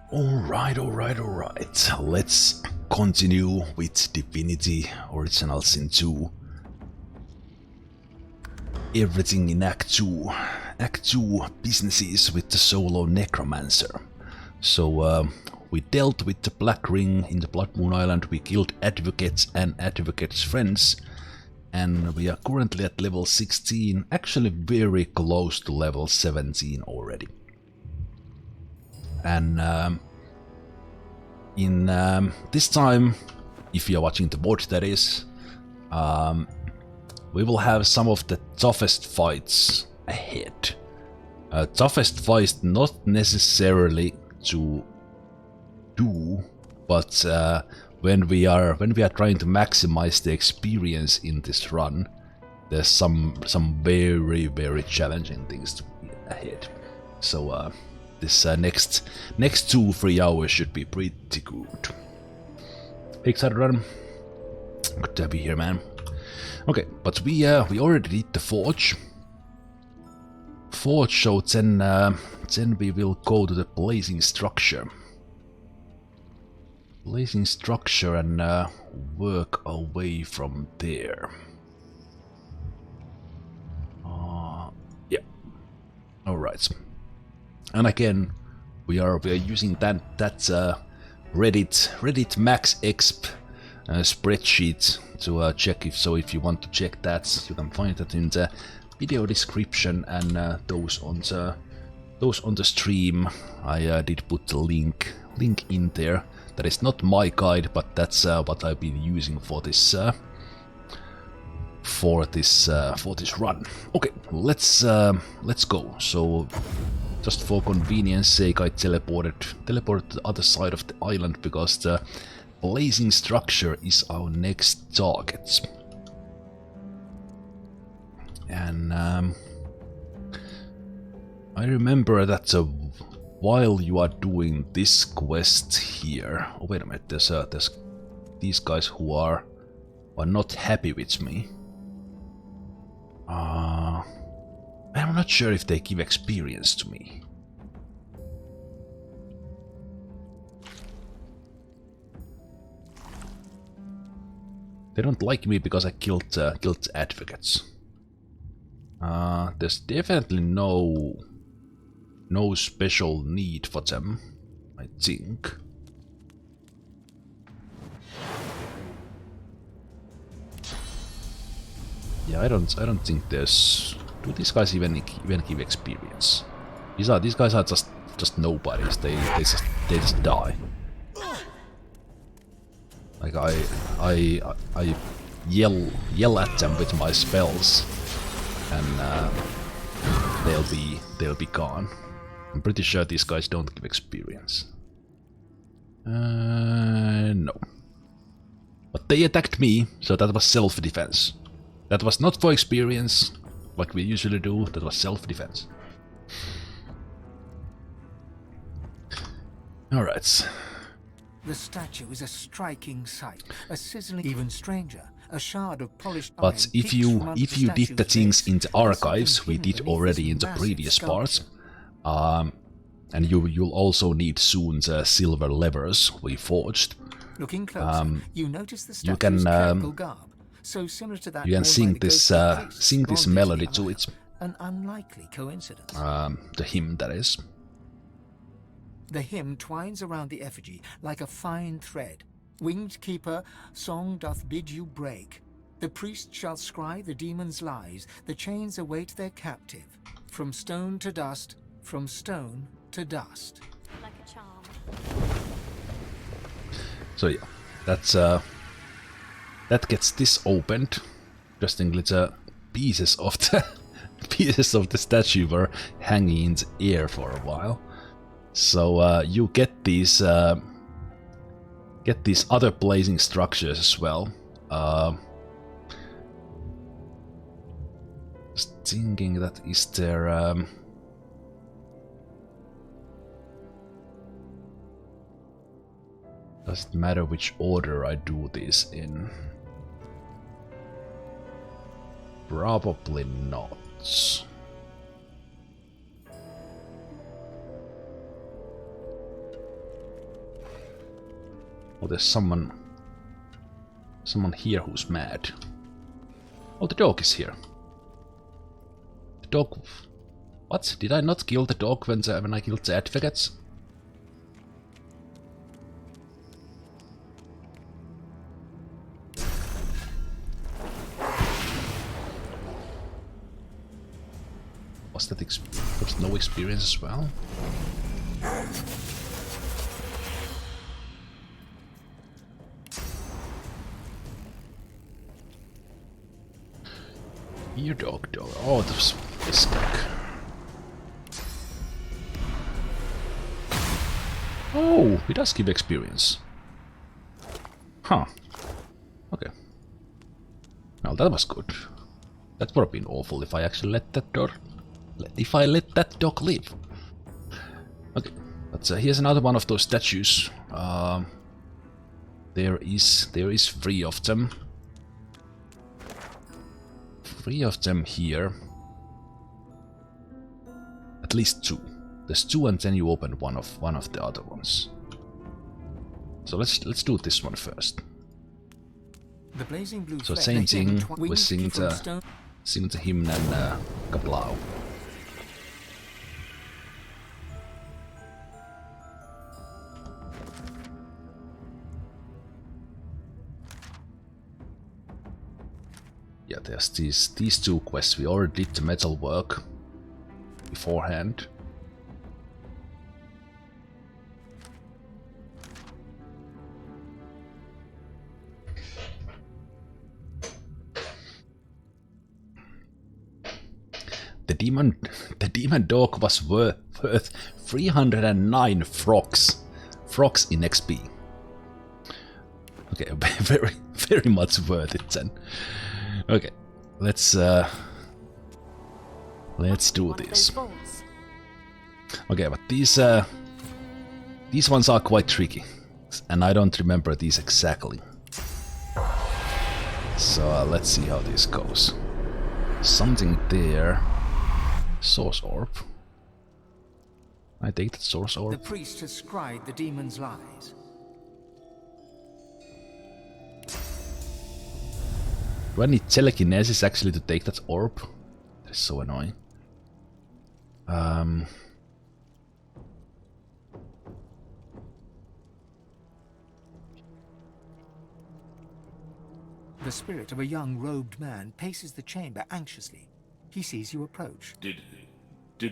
Alright. Let's continue with Divinity Original Sin 2. Everything in Act 2. Act 2 businesses with the solo Necromancer. So we dealt with the Black Ring in the Blood Moon Island, we killed advocates and advocates' friends, and we are currently at level 16, actually very close to level 17 already. And in this time, if you are watching the mod that is, we will have some of the toughest fights ahead. Toughest fights not necessarily to do, but when we are trying to maximize the experience in this run, there's some very challenging things to be ahead. So this next 2-3 hours should be pretty good. Excited, run. Good to have you here, man. Okay, but we already did the forge. So then we will go to the blazing structure. Blazing structure and work away from there. Yeah. All right. And again, we are using that Reddit max exp spreadsheet to check if you want to check that, you can find that in the video description and those on the stream. I did put the link in there. That is not my guide, but that's what I've been using for this run. Okay, let's go. So just for convenience sake, I teleported to the other side of the island because the blazing structure is our next target. And I remember that while you are doing this quest here, oh wait a minute, there's these guys who are not happy with me. I'm not sure if they give experience to me. They don't like me because I killed advocates. There's definitely no special need for them, I think. Yeah, I don't think there's. Do these guys even give experience? These guys are just nobodies. They just die. Like I yell at them with my spells, and they'll be gone. I'm pretty sure these guys don't give experience. No. But they attacked me, so that was self-defense. That was not for experience, like we usually do, that was self-defense. Alright. The statue is a striking sight, a sizzling, even stranger. A shard of polished iron. But if you did the things in the archives we did already in the previous parts, and you'll also need soon the silver levers we forged. Looking closer, you notice the statue's you can garb, so similar to that you can sing this melody to it. An unlikely coincidence. The hymn, that is. The hymn twines around the effigy like a fine thread. Winged keeper, song doth bid you break. The priest shall scry the demon's lies. The chains await their captive. From stone to dust, from stone to dust. Like a charm. So yeah, that gets this opened. Interestingly, the pieces of the statue were hanging in the air for a while. So you get these other blazing structures as well. Just thinking that is there. Doesn't matter which order I do this in. Probably not. Oh, there's someone here who's mad. Oh, the dog is here. The dog... What? Did I not kill the dog when I killed the advocates? Was that was no experience as well? Here, dog. Oh, this guy. Oh, it does give experience. Huh. Okay. Well, that was good. That would have been awful if I actually let that dog... If I let that dog live. Okay, but here's another one of those statues. There is 3 of them. 3 of them here. At least 2. There's 2, and then you open one of the other ones. So let's do this one first. The blazing blue so same thing. We sing the hymn and Kablau. Yeah, there's these 2 quests. We already did the metal work beforehand. The demon dog was worth 309 frogs in XP. Okay, very much worth it then. Okay, let's do this. Okay, but these ones are quite tricky, and I don't remember these exactly. So let's see how this goes. Something there. Source orb. I take that source orb. The priest has scried the demon's lies. Do I need telekinesis actually to take that orb? That's so annoying. The spirit of a young robed man paces the chamber anxiously. He sees you approach. Did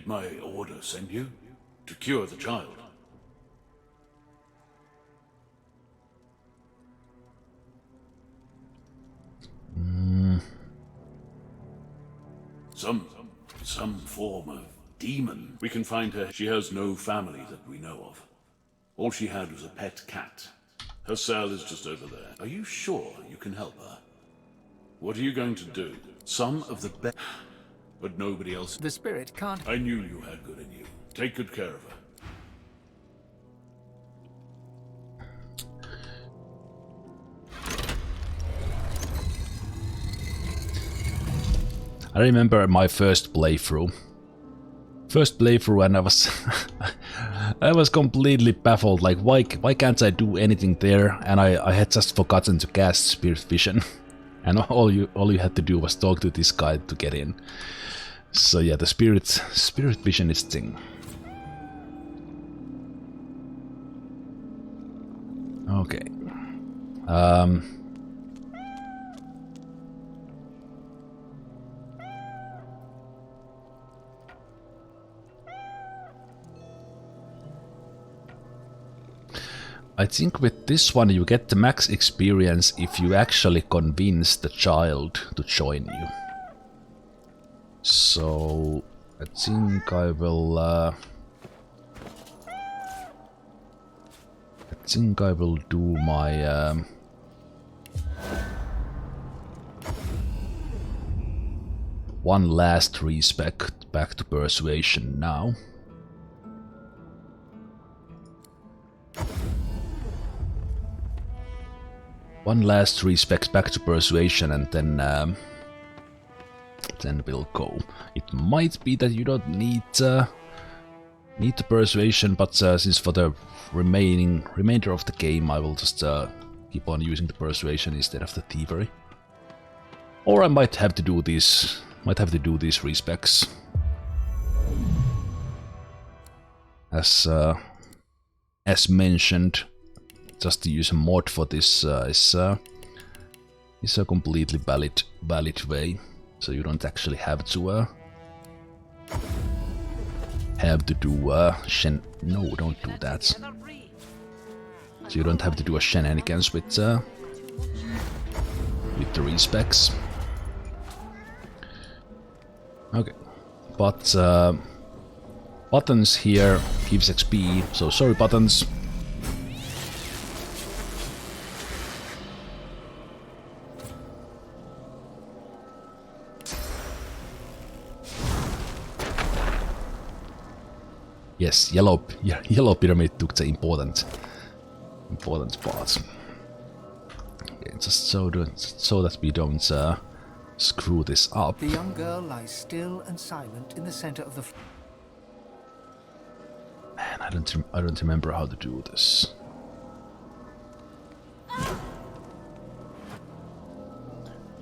my order send you? To cure the child? Some form of demon. We can find her. She has no family that we know of. All she had was a pet cat. Her cell is just over there. Are you sure you can help her? What are you going to do? Some of the best, but nobody else. The spirit can't... I knew you had good in you. Take good care of her. I remember my first playthrough. And I was I was completely baffled, like why can't I do anything there? And I had just forgotten to cast Spirit Vision. And all you had to do was talk to this guy to get in. So yeah, the Spirit Vision is thing. Okay. I think with this one you get the max experience if you actually convince the child to join you. So I think I will do my one last respec back to persuasion now. One last respect back to persuasion, and then we'll go. It might be that you don't need need the persuasion, but since for the remainder of the game I will just keep on using the persuasion instead of the thievery. Or I might have to do these respecs. As mentioned, just to use a mod for this is a completely valid way, so you don't actually have to do no, don't do that. So you don't have to do a shenanigans with the respecs. Okay, but buttons here gives XP, so sorry buttons. Yes, yellow pyramid took the important part. Okay, just so that we don't screw this up. The young girl lies still and silent in the center of the Man, I don't remember how to do this.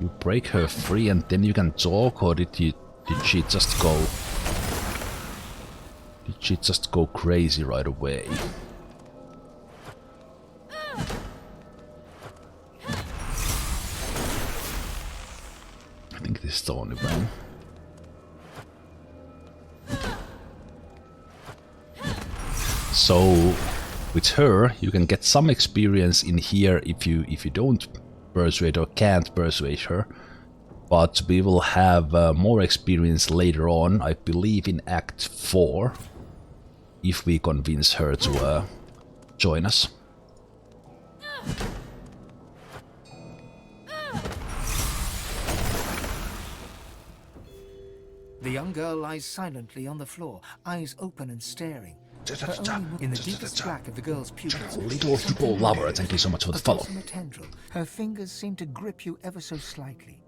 You break her free and then you can talk, or did she just go? Did she just go crazy right away? I think this is the only way. So with her you can get some experience in here if you don't persuade or can't persuade her, but we will have more experience later on, I believe in Act 4, if we convince her to join us. The young girl lies silently on the floor, eyes open and staring. In the deepest black of the girl's pupils, Little people lover, thank you so much for the follow. Tendril. Her fingers seem to grip you ever so slightly.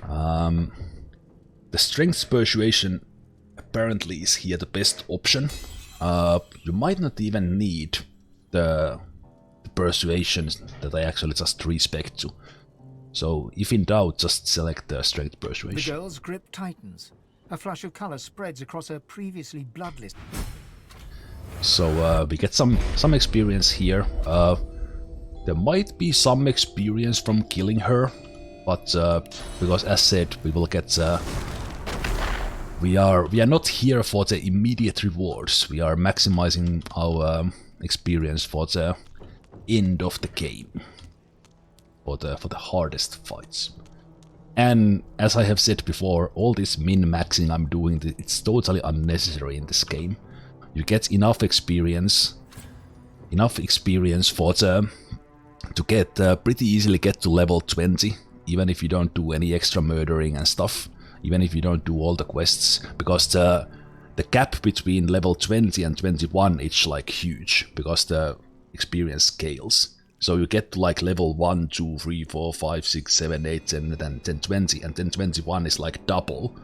The strength persuasion apparently is here the best option. You might not even need the persuasion that I actually just respect to. So if in doubt, just select the strength persuasion. The girl's grip tightens. A flush of color spreads across her previously bloodless. So we get some experience here. There might be some experience from killing her, but because as said, we will get. We are not here for the immediate rewards. We are maximizing our experience for the end of the game, for the hardest fights. And as I have said before, all this min-maxing I'm doing, it's totally unnecessary in this game. You get enough experience for to get pretty easily get to level 20, even if you don't do any extra murdering and stuff, even if you don't do all the quests, because the gap between level 20 and 21 is like huge, because the experience scales. So you get to like level 1, 2, 3, 4, 5, 6, 7, 8, 10, and then 20, and then 21 is like double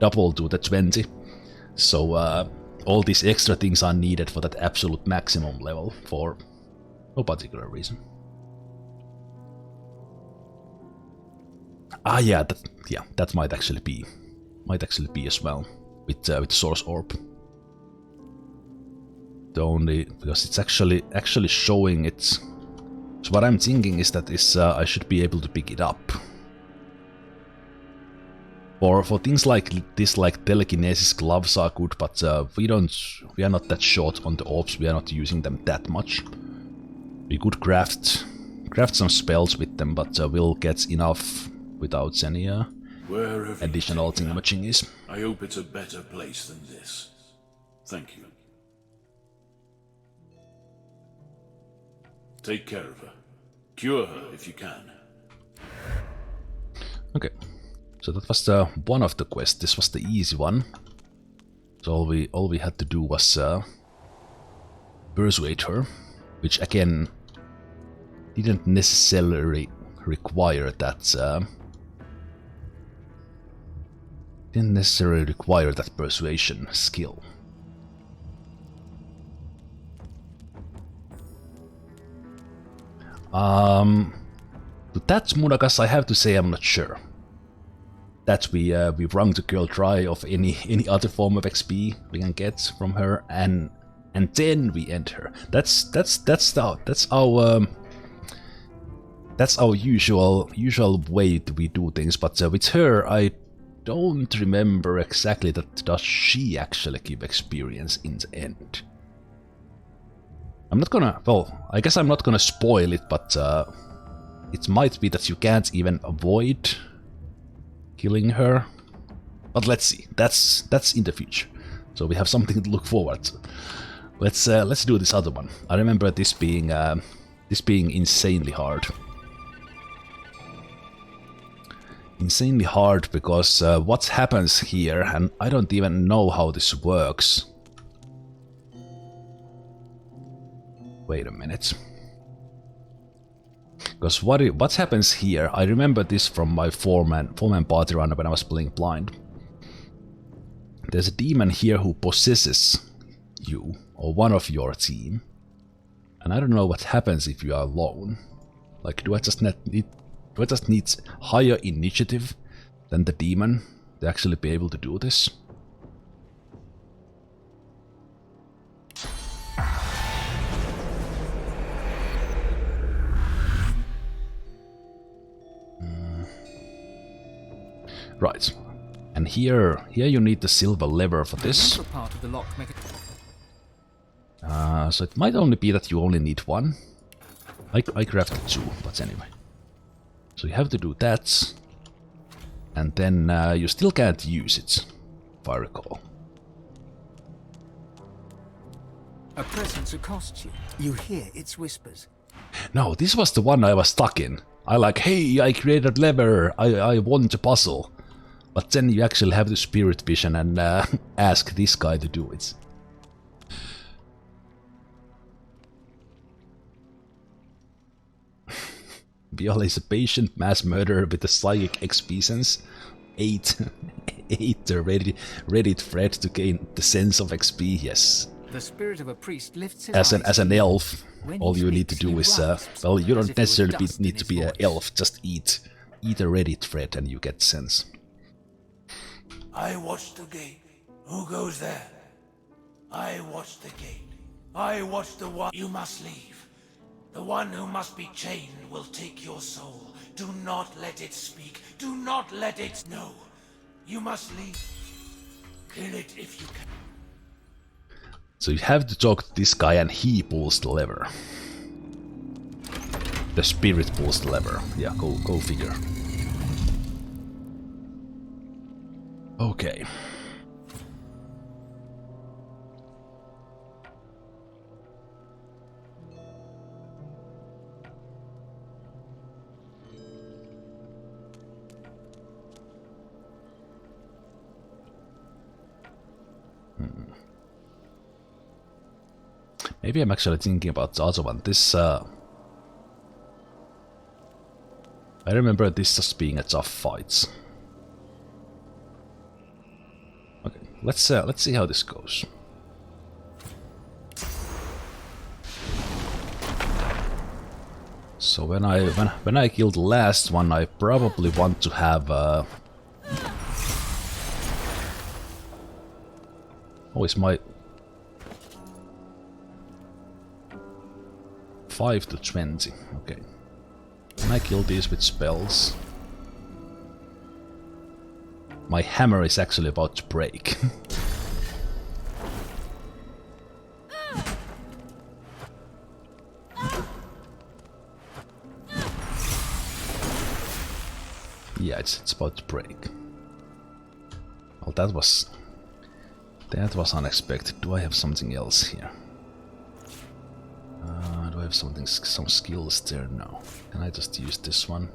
to the 20. So all these extra things are needed for that absolute maximum level for no particular reason. Yeah, that might actually be as well with Source Orb. The only because it's actually showing it. So what I'm thinking is that I should be able to pick it up. For things like this, like telekinesis gloves are good, but we are not that short on the orbs. We are not using them that much. We could craft some spells with them, but we'll get enough without any additional thingamajiggies. I hope it's a better place than this. Thank you. Take care of her. Cure her if you can. Okay. So that was one of the quests. This was the easy one. So all we had to do was persuade her, which again didn't necessarily require that. Didn't necessarily require that persuasion skill. To that Munagas, I have to say I'm not sure. That we wrung the girl dry of any other form of XP we can get from her, and then we end her. That's our usual way that we do things. But with her, I don't remember exactly that. Does she actually give experience in the end? I'm not gonna. Well, I guess I'm not gonna spoil it, but it might be that you can't even avoid killing her. But let's see. That's in the future, so we have something to look forward to. Let's do this other one. I remember this being insanely hard. Insanely hard because what happens here, and I don't even know how this works. Wait a minute. Because what happens here, I remember this from my four-man party run when I was playing blind. There's a demon here who possesses you, or one of your team. And I don't know what happens if you are alone. Like, do I just need higher initiative than the demon to actually be able to do this? Right. And here you need the silver lever for this. So it might only be that you only need one. I crafted two, but anyway. So you have to do that. And then you still can't use it, if I recall. A presence accosts you. You hear its whispers. No, this was the one I was stuck in. I like, hey, I created lever, I won the puzzle. But then you actually have the spirit vision and ask this guy to do it. Viola is a patient mass murderer with a psychic XP sense. 8 ready threat to gain the sense of XP, yes. The spirit of a priest lifts his as an elf, all you need to do is, well, you don't necessarily need to be an elf, just eat a ready thread and you get sense. I watch the gate. Who goes there? I watch the gate. I watch the one. You must leave. The one who must be chained will take your soul. Do not let it speak. Do not let it know. You must leave. Kill it if you can. So you have to talk to this guy and he pulls the lever. The spirit pulls the lever. Yeah, go figure. Okay. Maybe I'm actually thinking about the other one. This, I remember this as being a tough fight. Okay, let's see how this goes. So when I kill the last one, I probably want to have oh, it's my 5 to 20. Okay. When I kill these with spells, my hammer is actually about to break. Yeah, it's about to break. Well, that was unexpected. Do I have something else here? Do I have some skills there? No. Can I just use this one?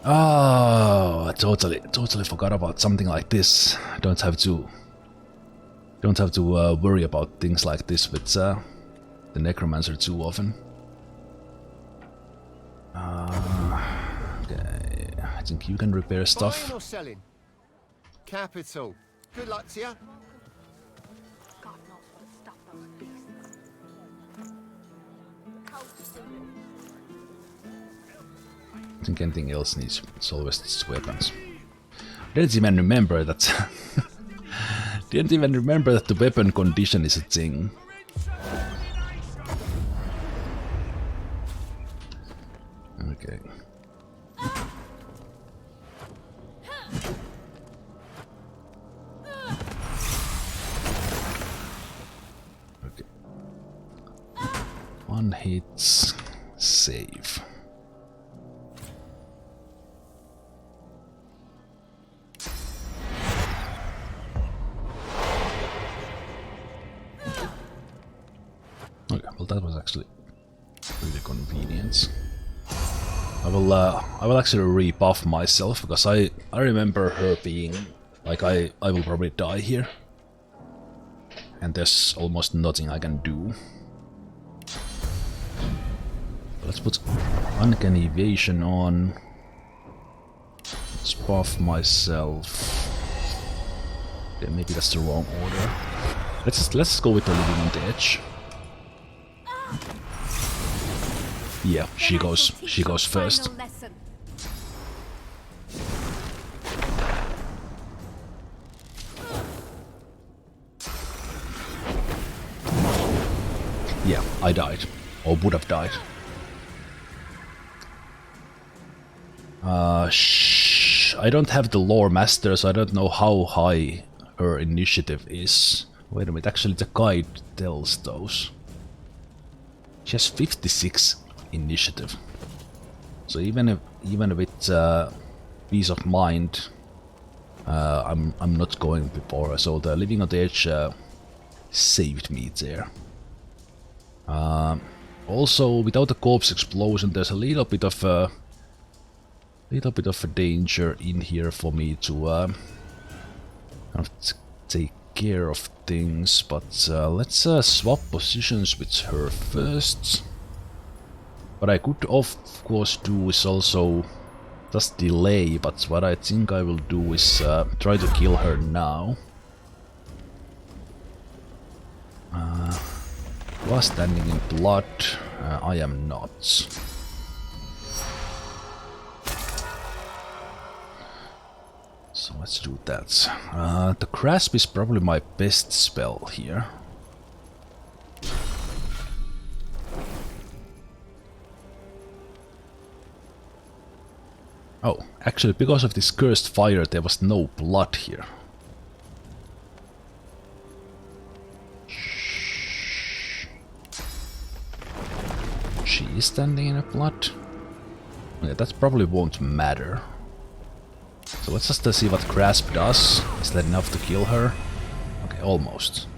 Oh, I totally forgot about something like this. Don't have to worry about things like this with the Necromancer too often. Okay, I think you can repair stuff. Buying or selling? Capital. Good luck to you. God knows what stuff those beasts. think anything else needs. It's always its weapons. Didn't even remember that. Didn't even remember that the weapon condition is a thing. Okay. Okay. One hit, save. Okay, well that was actually really convenient. I will actually rebuff myself because I remember her being like I will probably die here, and there's almost nothing I can do. Let's put uncanny evasion on. Let's buff myself. Okay, maybe that's the wrong order. Let's go with the living on the edge. Yeah, she goes first. Yeah, I died. Or would have died. I don't have the lore master, so I don't know how high her initiative is. Wait a minute, actually the guide tells those. She has 56 initiative. So even with peace of mind, I'm not going before. So the living on the edge saved me there. Also, without the corpse explosion, there's a little bit of a danger in here for me to kind of take care of things. But let's swap positions with her first. What I could of course do is also just delay, but what I think I will do is try to kill her now. You are standing in blood, I am not. So let's do that. The grasp is probably my best spell here. Oh, actually, because of this cursed fire, there was no blood here. She is standing in a blood. Yeah, that probably won't matter. So let's just see what grasp does. Is that enough to kill her? Okay, almost.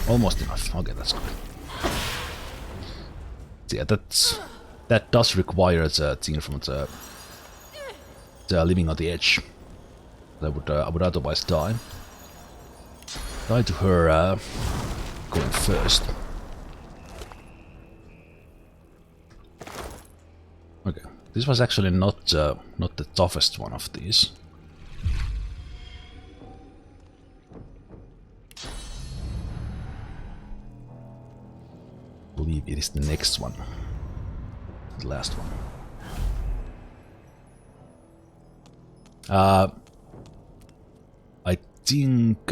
Almost enough. Okay, that's good. Yeah, that does require the thing from the living on the edge. I would otherwise die. Die to her going first. Okay, this was actually not the toughest one of these. I believe it is the next one, the last one. I think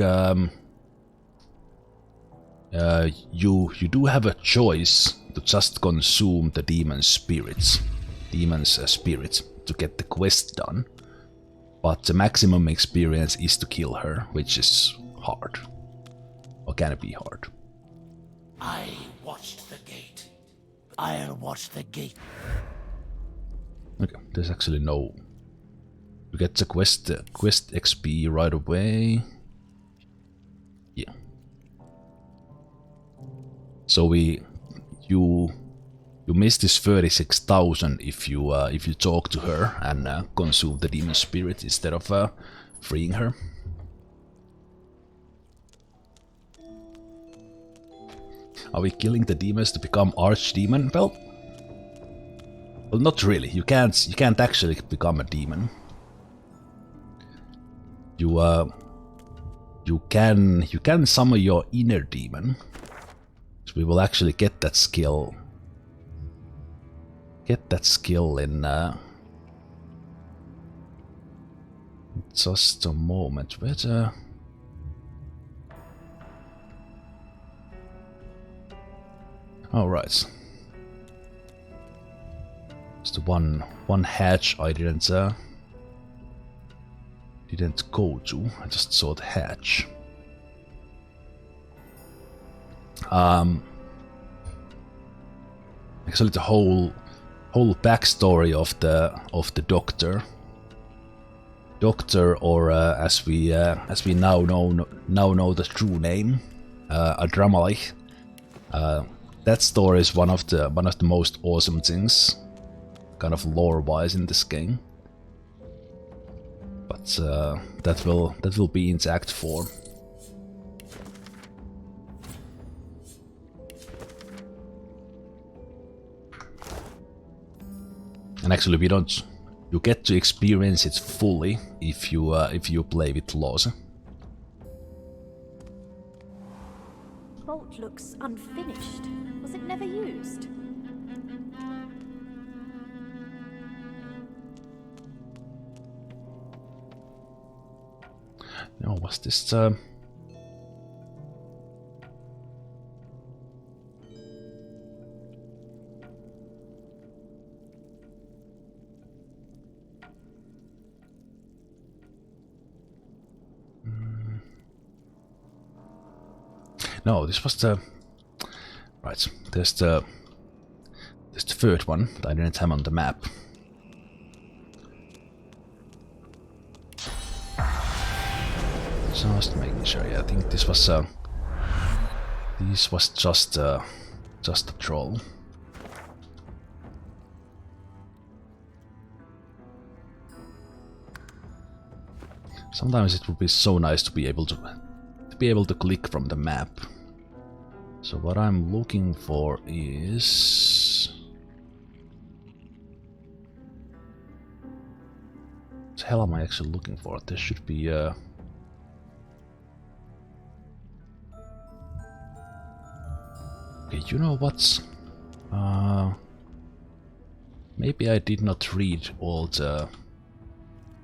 you do have a choice to just consume the demon's spirit to get the quest done, but the maximum experience is to kill her, which is hard, or can be hard. I watched the gate. I'll watch the gate. Okay, there's actually no. You get the quest XP right away. Yeah. So you miss this 36,000 if you talk to her and consume the demon spirit instead of freeing her. Are we killing the demons to become archdemon? Well, not really. You can't actually become a demon. You can summon your inner demon. So we will actually get that skill. Get that skill in just a moment. Where the... Oh, right. It's the one hatch I didn't go to. I just saw the hatch. Actually, the whole backstory of the doctor, or as we now know the true name, Adramalach. That story is one of the most awesome things, kind of lore-wise, in this game. But that will be in Act 4. And actually, you get to experience it fully if you play with Lose. Bolt looks unfinished. Was it never used? No, was this No, this was the... Right, there's the third one that I didn't have on the map. Just making sure, yeah, I think this was just a troll. Sometimes it would be so nice to be able to click from the map. So what I'm looking for is... What the hell am I actually looking for? There should be Okay, you know what? Maybe I did not read all the...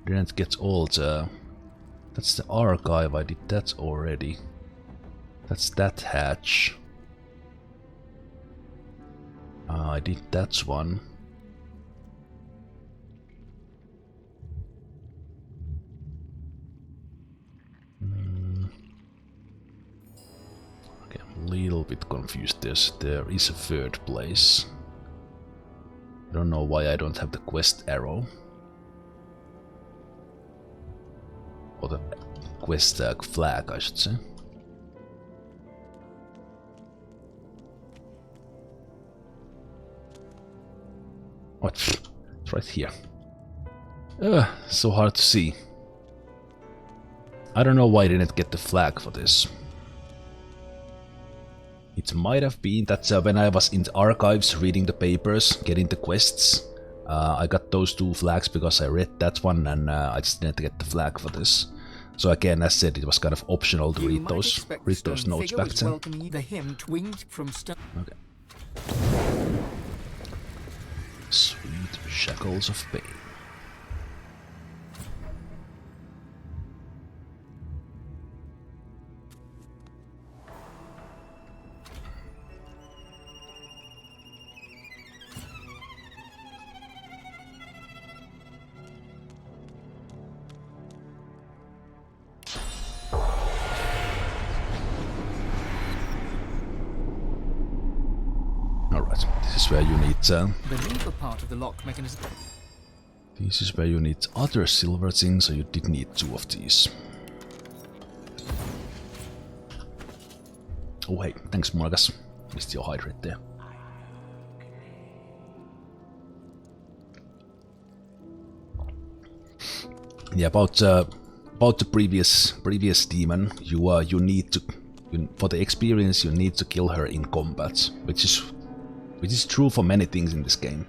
Didn't get all the... That's the archive, I did that already. That's that hatch. I did that one. Okay, I'm a little bit confused. There is a third place. I don't know why I don't have the quest arrow. Or the quest flag, I should say. What? It's right here. So hard to see. I don't know why I didn't get the flag for this. It might have been that when I was in the archives reading the papers, getting the quests, I got those two flags because I read that one, and I just didn't get the flag for this. So again, as said, it was kind of optional to read those notes back then. The hymn winged from stone. Okay. Sweet shackles of pain. Alright, this is where you need The lever part of the lock mechanism. this is where you need other silver things, so you did need two of these. Oh hey, thanks Morgas. Missed your hide right there. Yeah, about the previous demon, you need to for the experience you need to kill her in combat, which is true for many things in this game.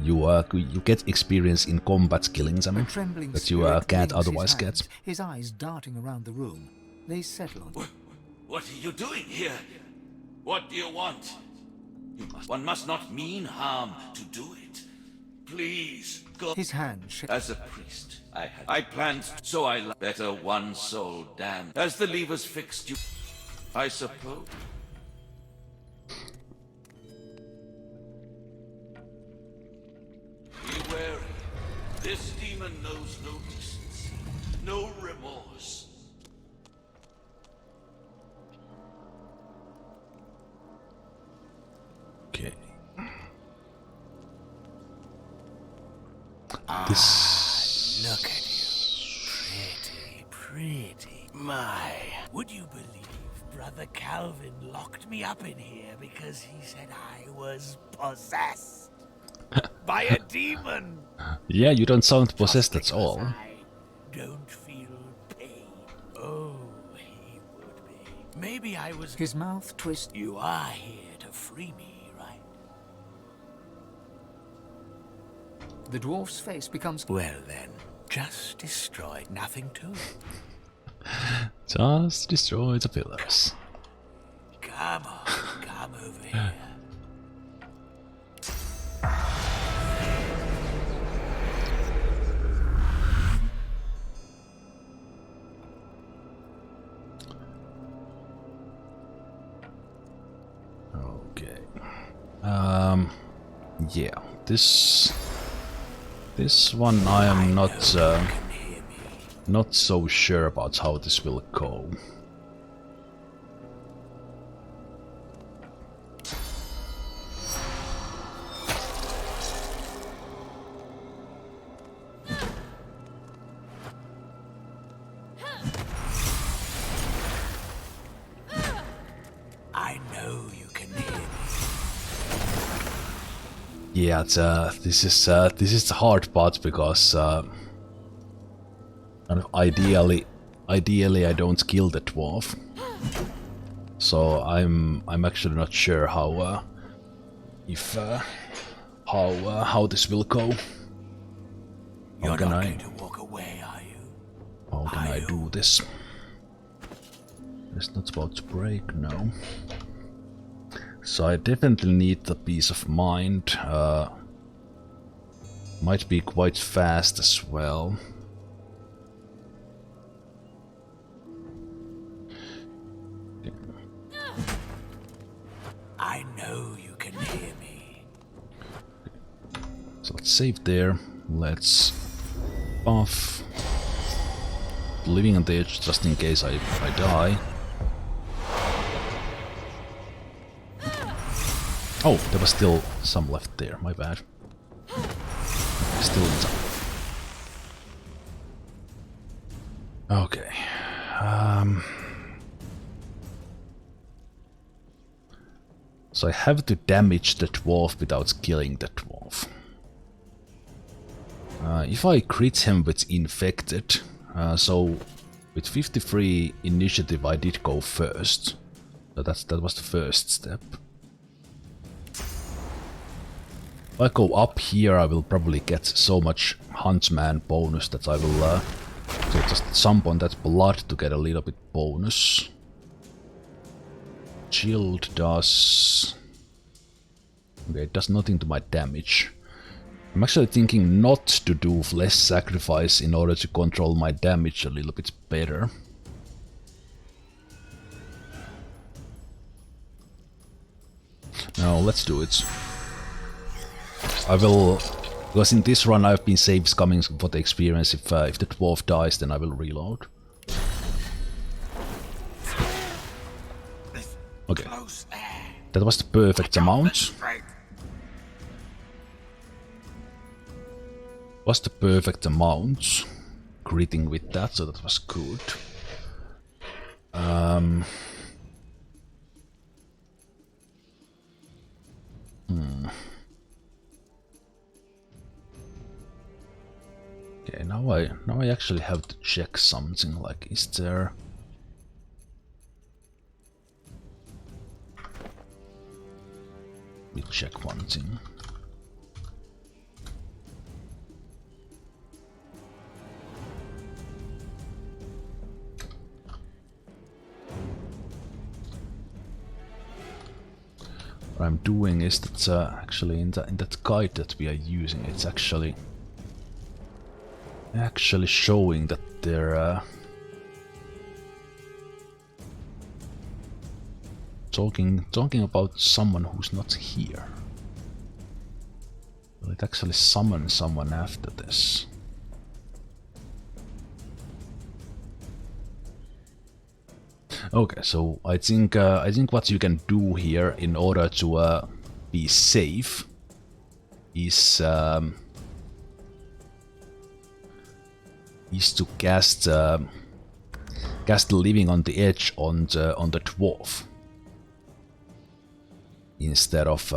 You get experience in combat killing them that you can't otherwise get. His eyes darting around the room. They settle on. What are you doing here? What do you want? One must not mean harm to do it. Please, God. His hand As a priest, I planned, so better one soul damned. As the levers fixed you, I suppose. Be wary. This demon knows no decency, no remorse. Okay. This. Look at you. Pretty. My, would you believe Brother Calvin locked me up in here because he said I was possessed by a demon? Yeah, you don't sound possessed at all. I don't feel pain. Oh, he would be. Maybe I was. His mouth twists. You are here to free me, right? The dwarf's face becomes. Well then, just destroy. Nothing to it. Just destroy the pillars. Come on, come over here. Okay. Yeah. This one I am not so sure about how this will go. I know you can hear me. Yeah, this is the hard part because kind of ideally I don't kill the dwarf, so I'm actually not sure how how this will go. You're not going to walk away, are you? How can I do this? It's not about to break, no. So I definitely need the peace of mind. Might be quite fast as well. I know you can hear me. So let's save there. Let's buff living on the edge just in case I die. Oh, there was still some left there, my bad. Still in some. Okay. So I have to damage the dwarf without killing the dwarf. If I crit him with infected, so with 53 initiative I did go first. So that was the first step. If I go up here I will probably get so much huntsman bonus that I will so just jump on that blood to get a little bit bonus. Shield does... Okay, it does nothing to my damage. I'm actually thinking not to do less sacrifice in order to control my damage a little bit better. No, let's do it. I will... Because in this run I've been saves coming for the experience. If the dwarf dies, then I will reload. Okay. That was the perfect amount. Was the perfect amount. Critting with that, so that was good. Okay, now I actually have to check something, like is there... Let me check one thing. I'm doing is that actually in that guide that we are using, it's actually showing that they're talking about someone who's not here. Will it actually summon someone after this? Okay, so I think what you can do here in order to be safe is to cast the living on the edge on the dwarf instead of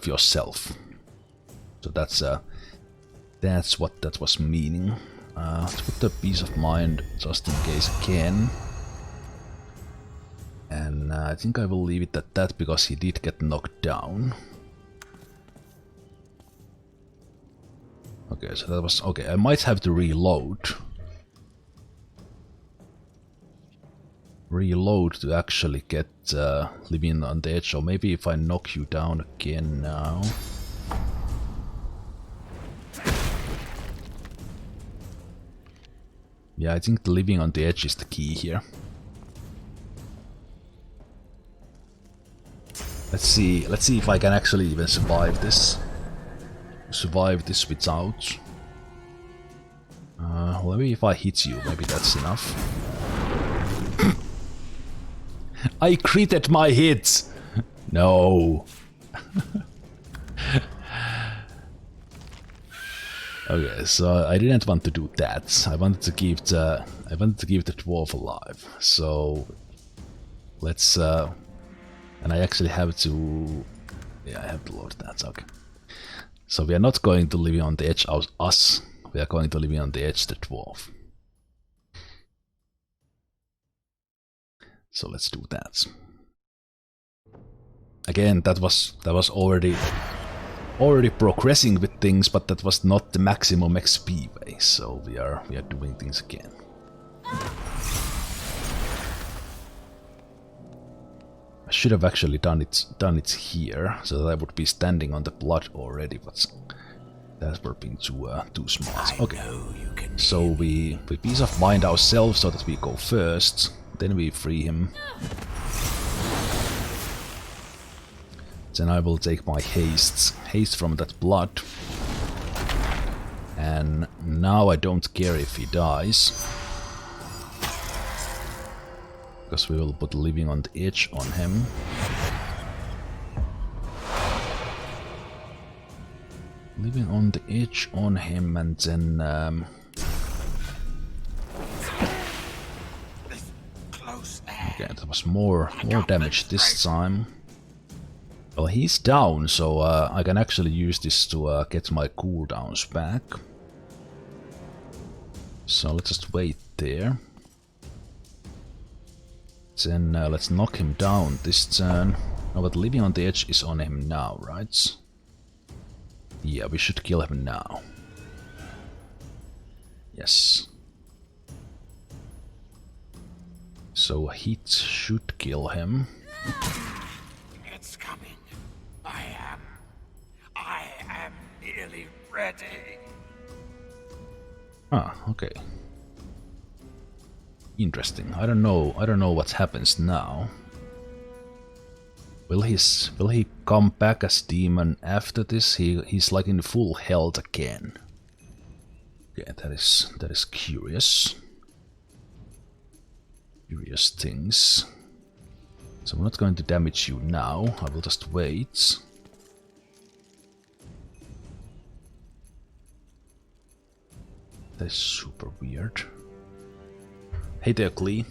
yourself. So that's what that was meaning. Let's put the peace of mind just in case again. And I think I will leave it at that because he did get knocked down. Okay, so that was... okay, I might have to reload. Reload to actually get living on the edge, or maybe if I knock you down again now. Yeah, I think the living on the edge is the key here. Let's see if I can actually even survive this. Without. Maybe if I hit you, maybe that's enough. I critted my hits! No. Okay, so I didn't want to do that. I wanted to keep the dwarf alive. So let's and I actually have to... yeah, I have to load that. Okay. So we are not going to live on the edge of us. We are going to live on the edge the dwarf. So let's do that. Again, that was already progressing with things, but that was not the maximum XP way. So we are doing things again. I should have actually done it here, so that I would be standing on the blood already, but that would have been too smart. Okay, so we peace of mind ourselves so that we go first, then we free him. Then I will take my haste from that blood. And now I don't care if he dies, because we will put living on the edge on him. Living on the edge on him, and then okay, that was more damage this time. Well, he's down, so I can actually use this to get my cooldowns back. So let's just wait there. Then let's knock him down this turn. Oh, but living on the edge is on him now, right? Yeah, we should kill him now. Yes. So a hit should kill him. It's coming. I am nearly ready. Ah, okay. Interesting. I don't know what happens now. Will he come back as demon after this? He's like in full health again. Okay, that is curious. Curious things. So I'm not going to damage you now. I will just wait. That is super weird. Hey there, Klee.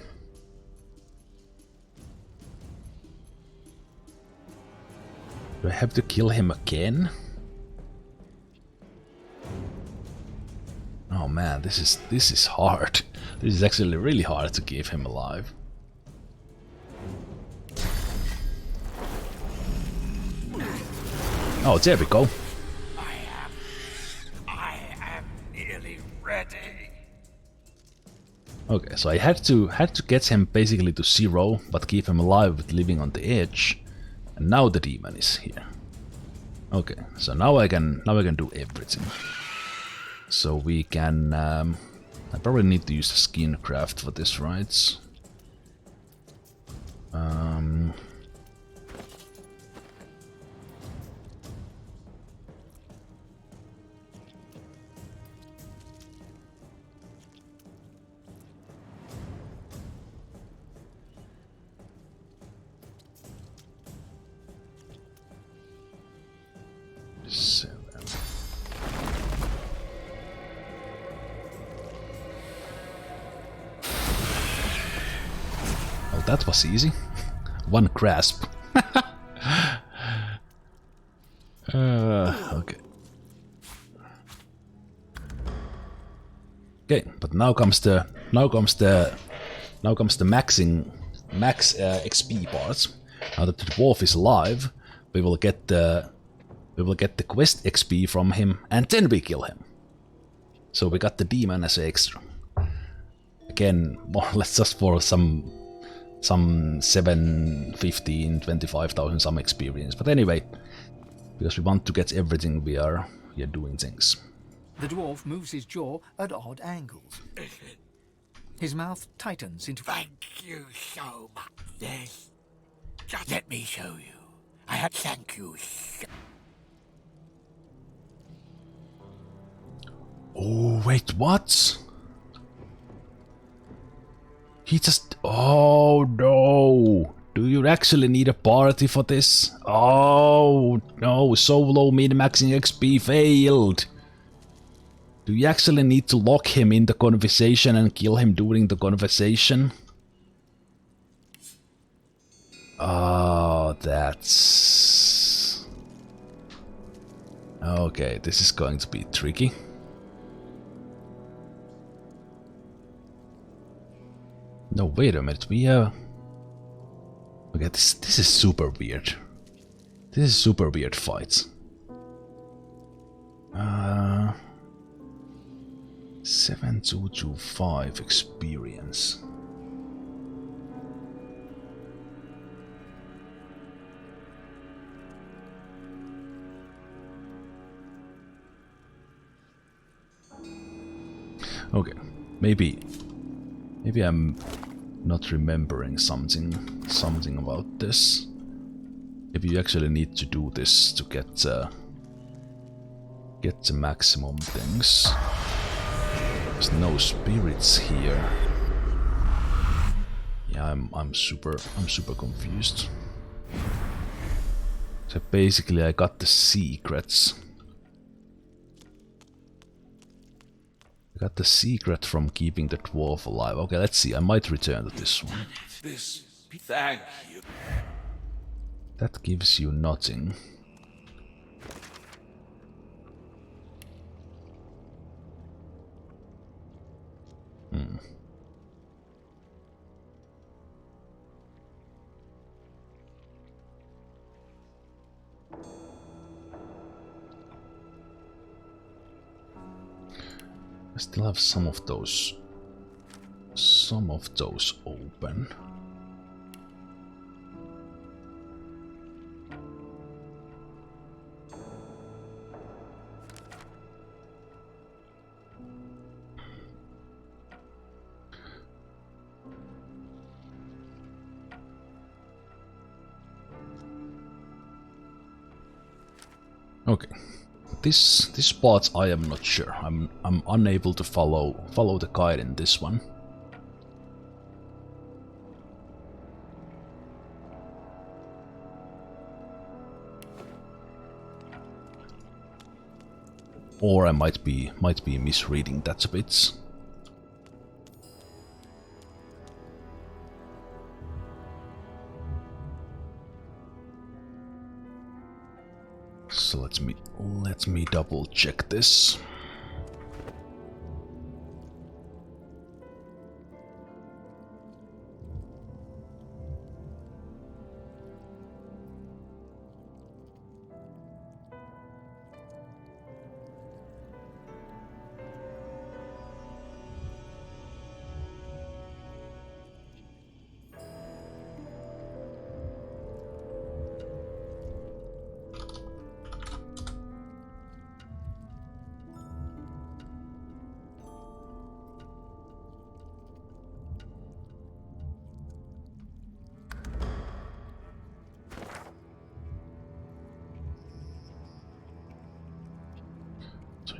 Do I have to kill him again? Oh man, this is hard. This is actually really hard to keep him alive. Oh, there we go. I am nearly ready. Okay, so I had to get him basically to 0, but keep him alive with living on the edge. And now the demon is here. Okay, so now I can do everything. So we can I probably need to use the skin craft for this, right? Oh, that was easy. One grasp. Okay. Okay, but now comes the max XP part. Now that the dwarf is alive, we will get the quest XP from him, and then we kill him. So we got the demon as an extra. Again, more or less just for some 7, 15, 25,000 some experience. But anyway, because we want to get everything, we are doing things. The dwarf moves his jaw at odd angles. His mouth tightens into... Thank you so much. Yes. Just let me show you. I have thank you. Oh, wait, what? He just... Oh, no. Do you actually need a party for this? Oh, no. Solo min-maxing XP failed. Do you actually need to lock him in the conversation and kill him during the conversation? Oh, that's... Okay, this is going to be tricky. No, wait a minute, we okay, this is super weird. This is super weird fight. 7225 experience. Okay, maybe I'm not remembering something about this. Maybe you actually need to do this to get the maximum things. There's no spirits here. Yeah, I'm super confused. So basically I got the secrets. I got the secret from keeping the dwarf alive. Okay, let's see. I might return to this one. Thank you. That gives you nothing. I still have some of those open. Okay. This part I am not sure. I'm unable to follow the guide in this one. Or I might be misreading that a bit. So let me double check this.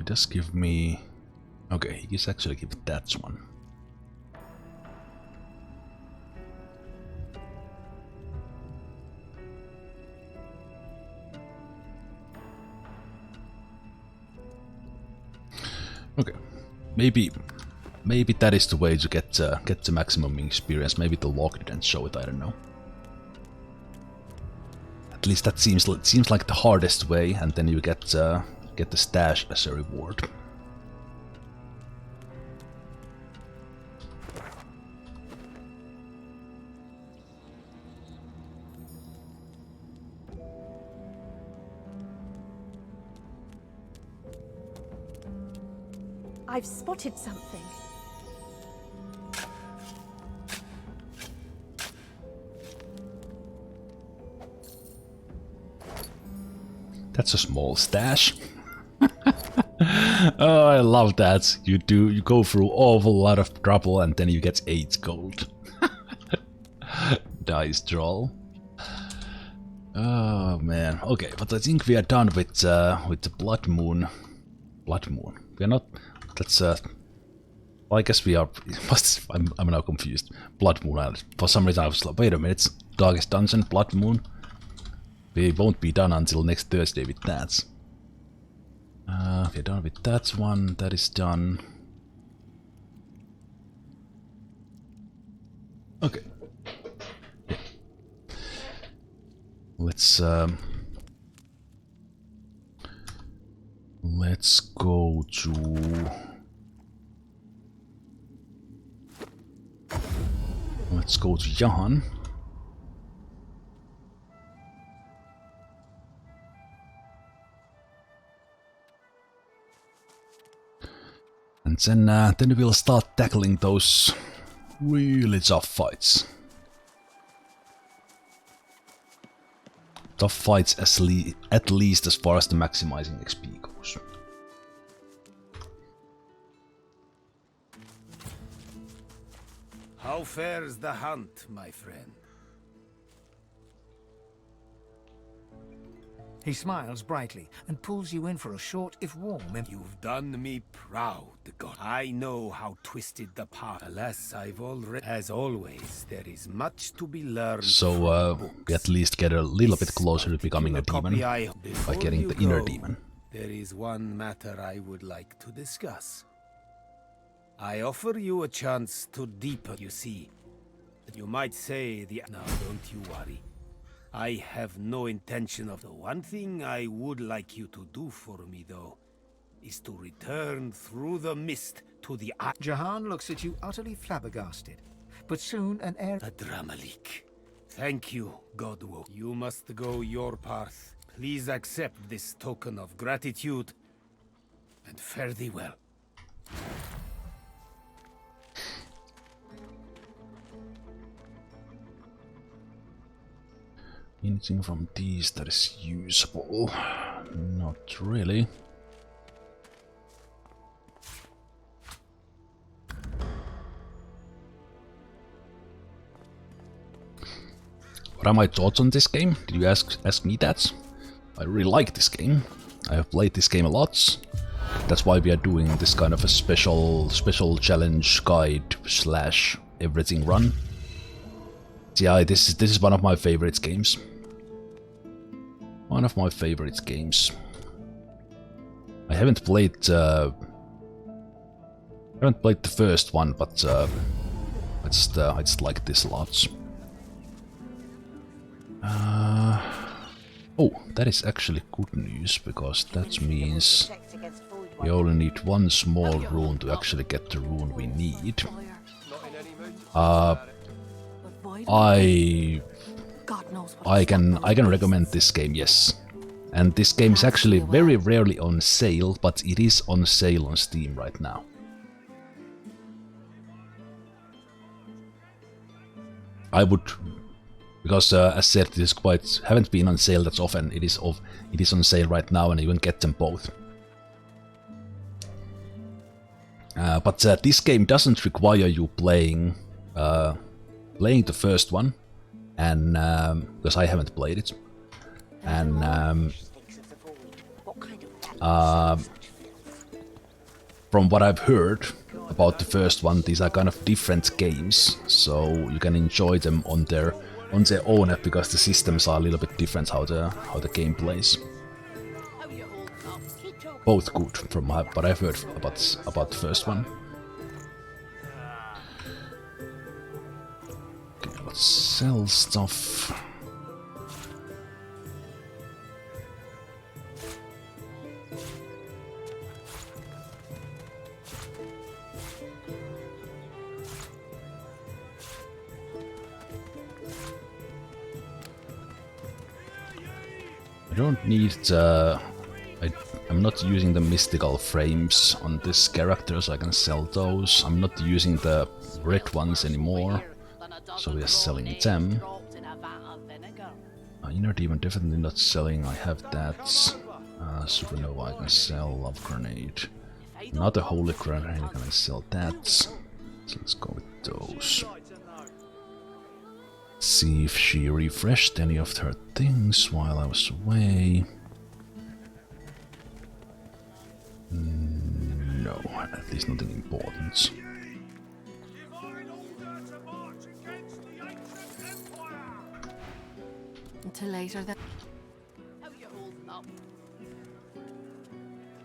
does give me... Okay, he can actually give that one. Okay, maybe that is the way to get the maximum experience. Maybe the log didn't show it. I don't know. At least that seems like the hardest way, and then you get the stash as a reward. I've spotted something. That's a small stash. Oh, I love that. You go through awful lot of trouble and then you get 8 gold. Dice draw. Oh man. Okay, but I think we are done with the Blood Moon. Blood Moon. We are not. That's well, I guess we are. I'm now confused. Blood Moon Island. For some reason I was like, wait a minute. Darkest Dungeon, Blood Moon. We won't be done until next Thursday with that. We're done with that one. That is done. Okay. Yeah. Let's go to... Let's go to Jahan. And then we'll start tackling those really tough fights. Tough fights at least as far as the maximizing XP goes. How fares the hunt, my friend? He smiles brightly and pulls you in for a short, if warm, You've done me proud, God. I know how twisted the path. Alas, I've already... As always, there is much to be learned. So we at least get a little bit closer to becoming a demon by getting the inner demon. There is one matter I would like to discuss. I offer you a chance to deepen. You see, you might say the... Now, don't you worry. I have no intention of... The one thing I would like you to do for me, though, is to return through the mist to the... Jahan looks at you utterly flabbergasted, but soon an air... A Dramalik. Thank you, Godwo. You must go your path. Please accept this token of gratitude, and fare thee well. Anything from these that is usable? Not really. What are my thoughts on this game? Did you ask me that? I really like this game. I have played this game a lot. That's why we are doing this kind of a special challenge guide / everything run. Yeah, this is one of my favorite games. One of my favorite games. I haven't played the first one, but I just like this a lot. Oh, that is actually good news, because that means we only need one small rune to actually get the rune we need. I can recommend this game, yes. And this game is actually very rarely on sale, but it is on sale on Steam right now. I would, because as said, this haven't been on sale that often. It is on sale right now, and you can get them both. But this game doesn't require you playing the first one, and because I haven't played it, and from what I've heard about the first one, these are kind of different games, so you can enjoy them on their own because the systems are a little bit different how the game plays. Both good from what I've heard about the first one. Okay, let's sell stuff. I don't need I'm not using the mystical frames on this character, so I can sell those. I'm not using the red ones anymore, so we are selling them. Inner Demon definitely not selling, I have that. Supernova I can sell, Love Grenade. Another Holy Grenade, I can sell that. So let's go with those. See if she refreshed any of her things while I was away. No, at least nothing important. Until later then. How you holding up?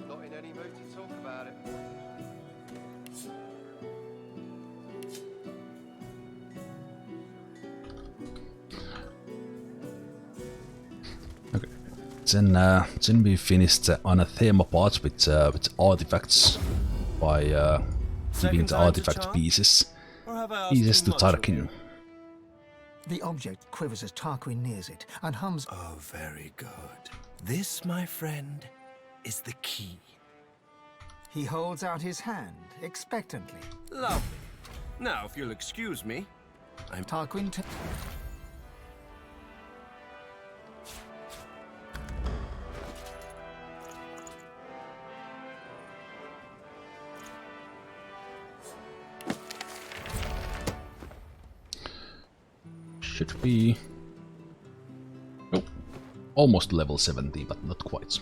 Not in any mood to talk about it. Okay. Then we finished the Anathema part with artifacts by giving the artifact pieces to Tarkin. The object quivers as Tarquin nears it and hums. Oh, very good. This, my friend, is the key. He holds out his hand expectantly. Lovely. Now, if you'll excuse me, Tarquin should be almost level 70, but not quite.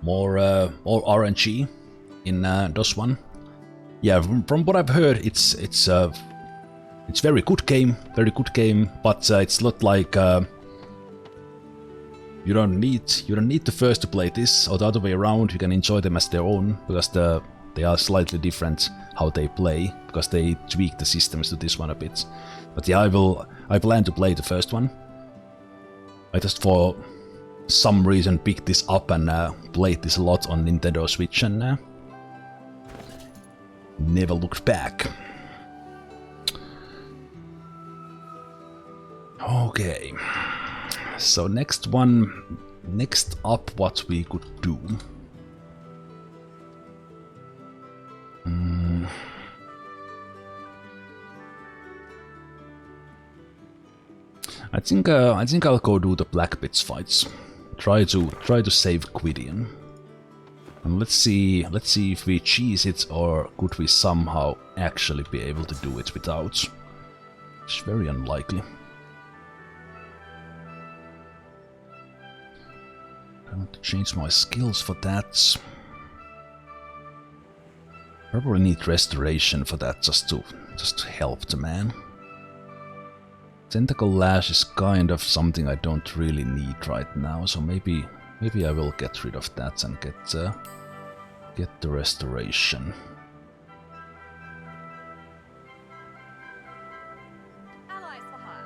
More RNG in DOS 1. Yeah, from what I've heard, it's very good game, but it's not like you don't need the first to play this, or the other way around. You can enjoy them as their own because they are slightly different how they play, because they tweak the systems to this one a bit. But yeah, I plan to play the first one. I just for some reason picked this up and played this a lot on Nintendo Switch and never looked back. Okay, so next up what we could do. I think I'll go do the Blackpits fights. Try to save Gwydian. And let's see if we cheese it, or could we somehow actually be able to do it without. It's very unlikely. I want to change my skills for that. Probably need restoration for that just to help the man. Tentacle Lash is kind of something I don't really need right now, so maybe I will get rid of that and get the restoration. Allies for hire.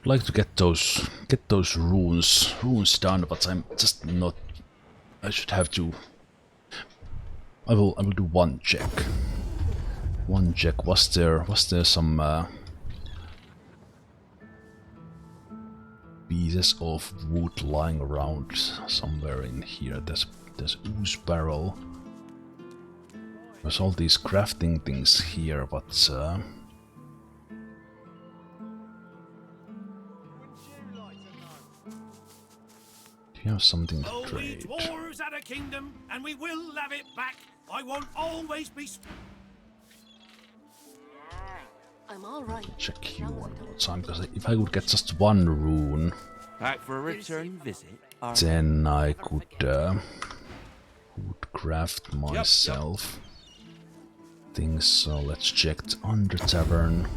I'd like to get those runes done, but I'm just not. I should have to. I will do one check. One check. Was there some pieces of wood lying around somewhere in here? There's ooze barrel. There's all these crafting things here, but do you have something to trade? Dwarves had a kingdom, and we will have it back. I won't always be. I'm all right. Check you one more time, because if I could get just one rune, Back for a return visit? then I could craft myself things. So let's check the Under Tavern.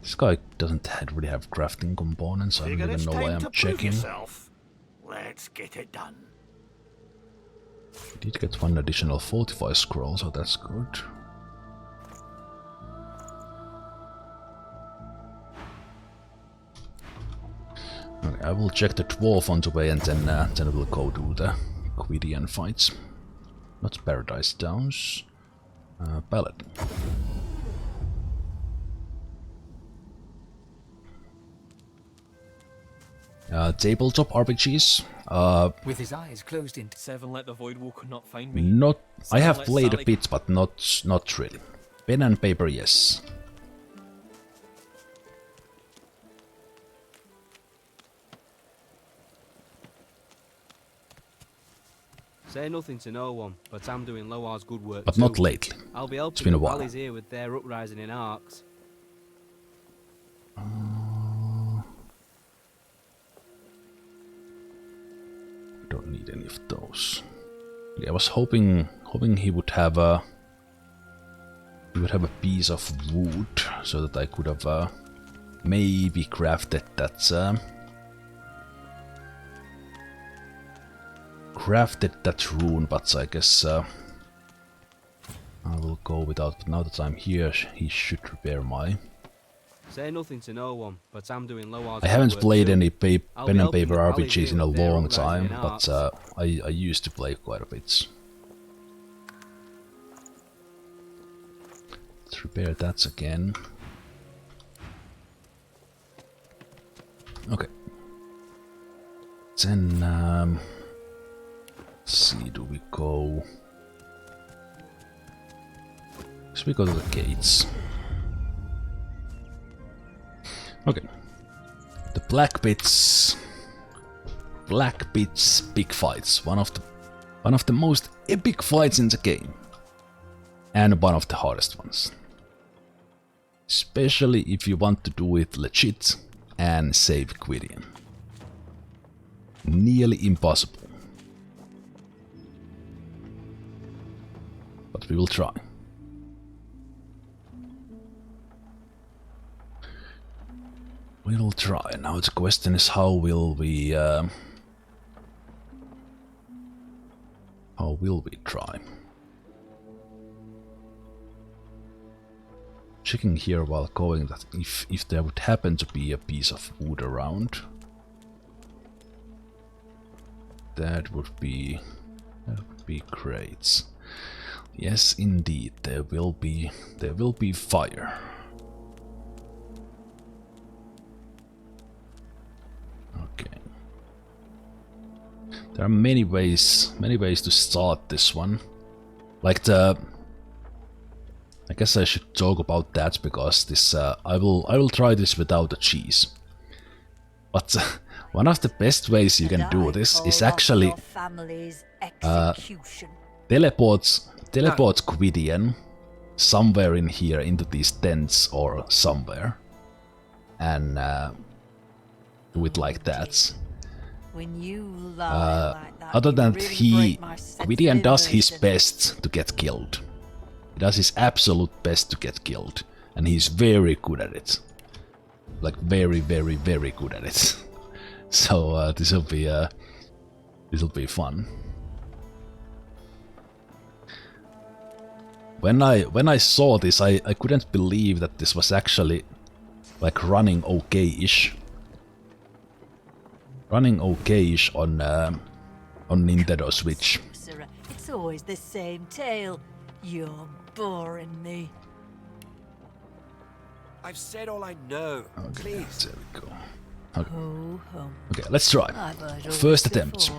This guy doesn't really have crafting components. I don't even know why I'm checking. Let's get it done. Did get one additional fortify scroll, so that's good. Okay, I will check the dwarf on the way, and then we'll go do the Gwydian fights. Not Paradise Downs. Paladin. Tabletop RPGs. With his eyes closed in. Seven let the Void Walker not find me. Not. I have let played a Sally- bit, but not really. Pen and paper, yes. Say nothing to no one, but I'm doing Loar's good work But too. not lately. I'll be been helping a the while. valleys here with their uprising in arcs. Don't need any of those. Yeah, I was hoping he would have a piece of wood so that I could have maybe crafted that rune, but I guess I will go without. But now that I'm here, he should repair my. Say nothing to no one, but I'm doing Loar's I haven't good work played too. any pen and helping paper the valleys RPGs here in a with their long uprising time, in but arcs. I used to play quite a bit. Let's repair that again. Okay. Then let's see, do we go? Should we go to the gates? Okay. The Blackpits big fights. One of the most epic fights in the game. And one of the hardest ones. Especially if you want to do it legit and save Gwydian. Nearly impossible. But we will try. We will try. Now the question is, how will we try? Checking here while going that if there would happen to be a piece of wood around, that would be great. Yes, indeed, there will be fire. Okay. There are many ways to start this one. Like I guess I should talk about that because this I will try this without the cheese. But one of the best ways you can do this is actually teleport Gwydian somewhere in here into these tents or somewhere, and do it like that. Other than that, Gwydian does his best to get killed. He does his absolute best to get killed, and he's very good at it. Like very, very, very good at it. So this will be fun. When I saw this, I couldn't believe that this was actually like running okay-ish. Running okay-ish on Nintendo Switch. It's always the same tale. You're boring me. I've said all I know. Okay, Please. there we go. Okay, let's try. First attempt.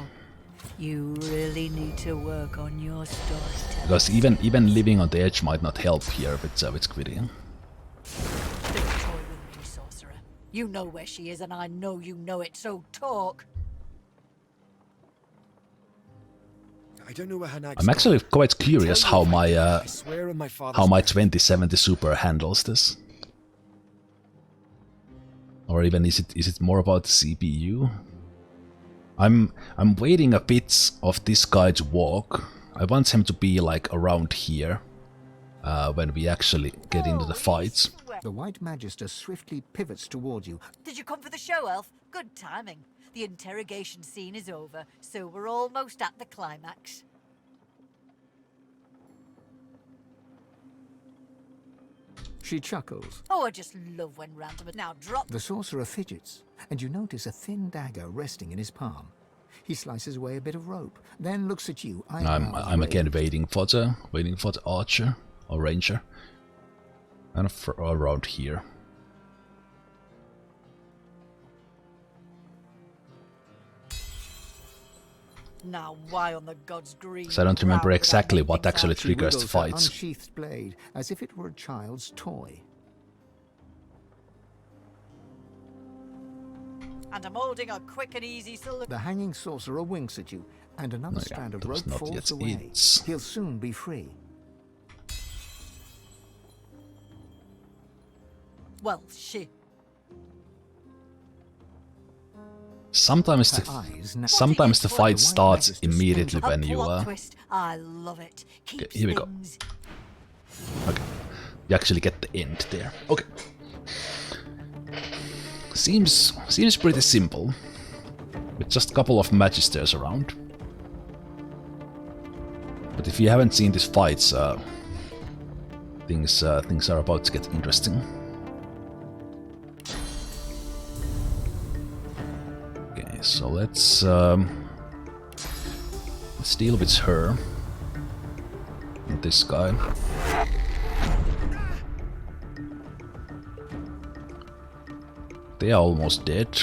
You really need to work on your storytelling. Because even living on the edge might not help here with Gwydian. Don't toy with me, sorcerer. You know where she is, and I know you know it, so talk. I don't know where her I'm actually quite curious how my I swear on my father's how my death. 2070 Super handles this. Or even is it more about the CPU? I'm waiting a bit of this guy to walk. I want him to be like around here when we actually get into the fights. The White Magister swiftly pivots towards you. Did you come for the show, Elf? Good timing. The interrogation scene is over, so we're almost at the climax. She chuckles. Oh, I just love when random. Now drop. The sorcerer fidgets, and you notice a thin dagger resting in his palm. He slices away a bit of rope, then looks at you. I'm again waiting for the archer or ranger, kind of around here. Now, why on the gods green? So I don't remember exactly what actually triggers the She wiggles her fights. unsheathed blade as if it were a child's toy. And I'm holding a quick and easy solution. The hanging sorcerer winks at you, and another Okay, strand of that was rope not yet falls away. it. He'll soon be free. Well, she. Sometimes Her eyes now- sometimes the fight The White starts Magister immediately A when you plot twist. I love it. Keeps here we go. things- okay, you actually get the end there. Okay, seems pretty simple, with just a couple of magisters around. But if you haven't seen these fights, things are about to get interesting. Okay, so let's deal with her. And this guy. They are almost dead.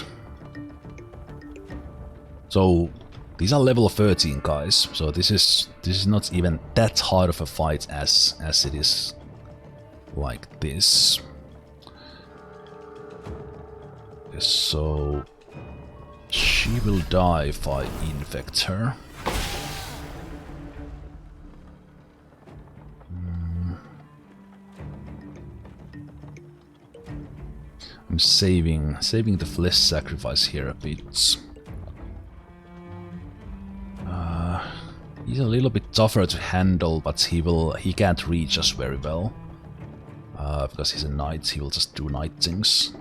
So these are level 13 guys. So this is not even that hard of a fight as it is like this. So she will die if I infect her. I'm saving the flesh sacrifice here a bit. He's a little bit tougher to handle, but he can't reach us very well. Because he's a knight, he will just do knight things.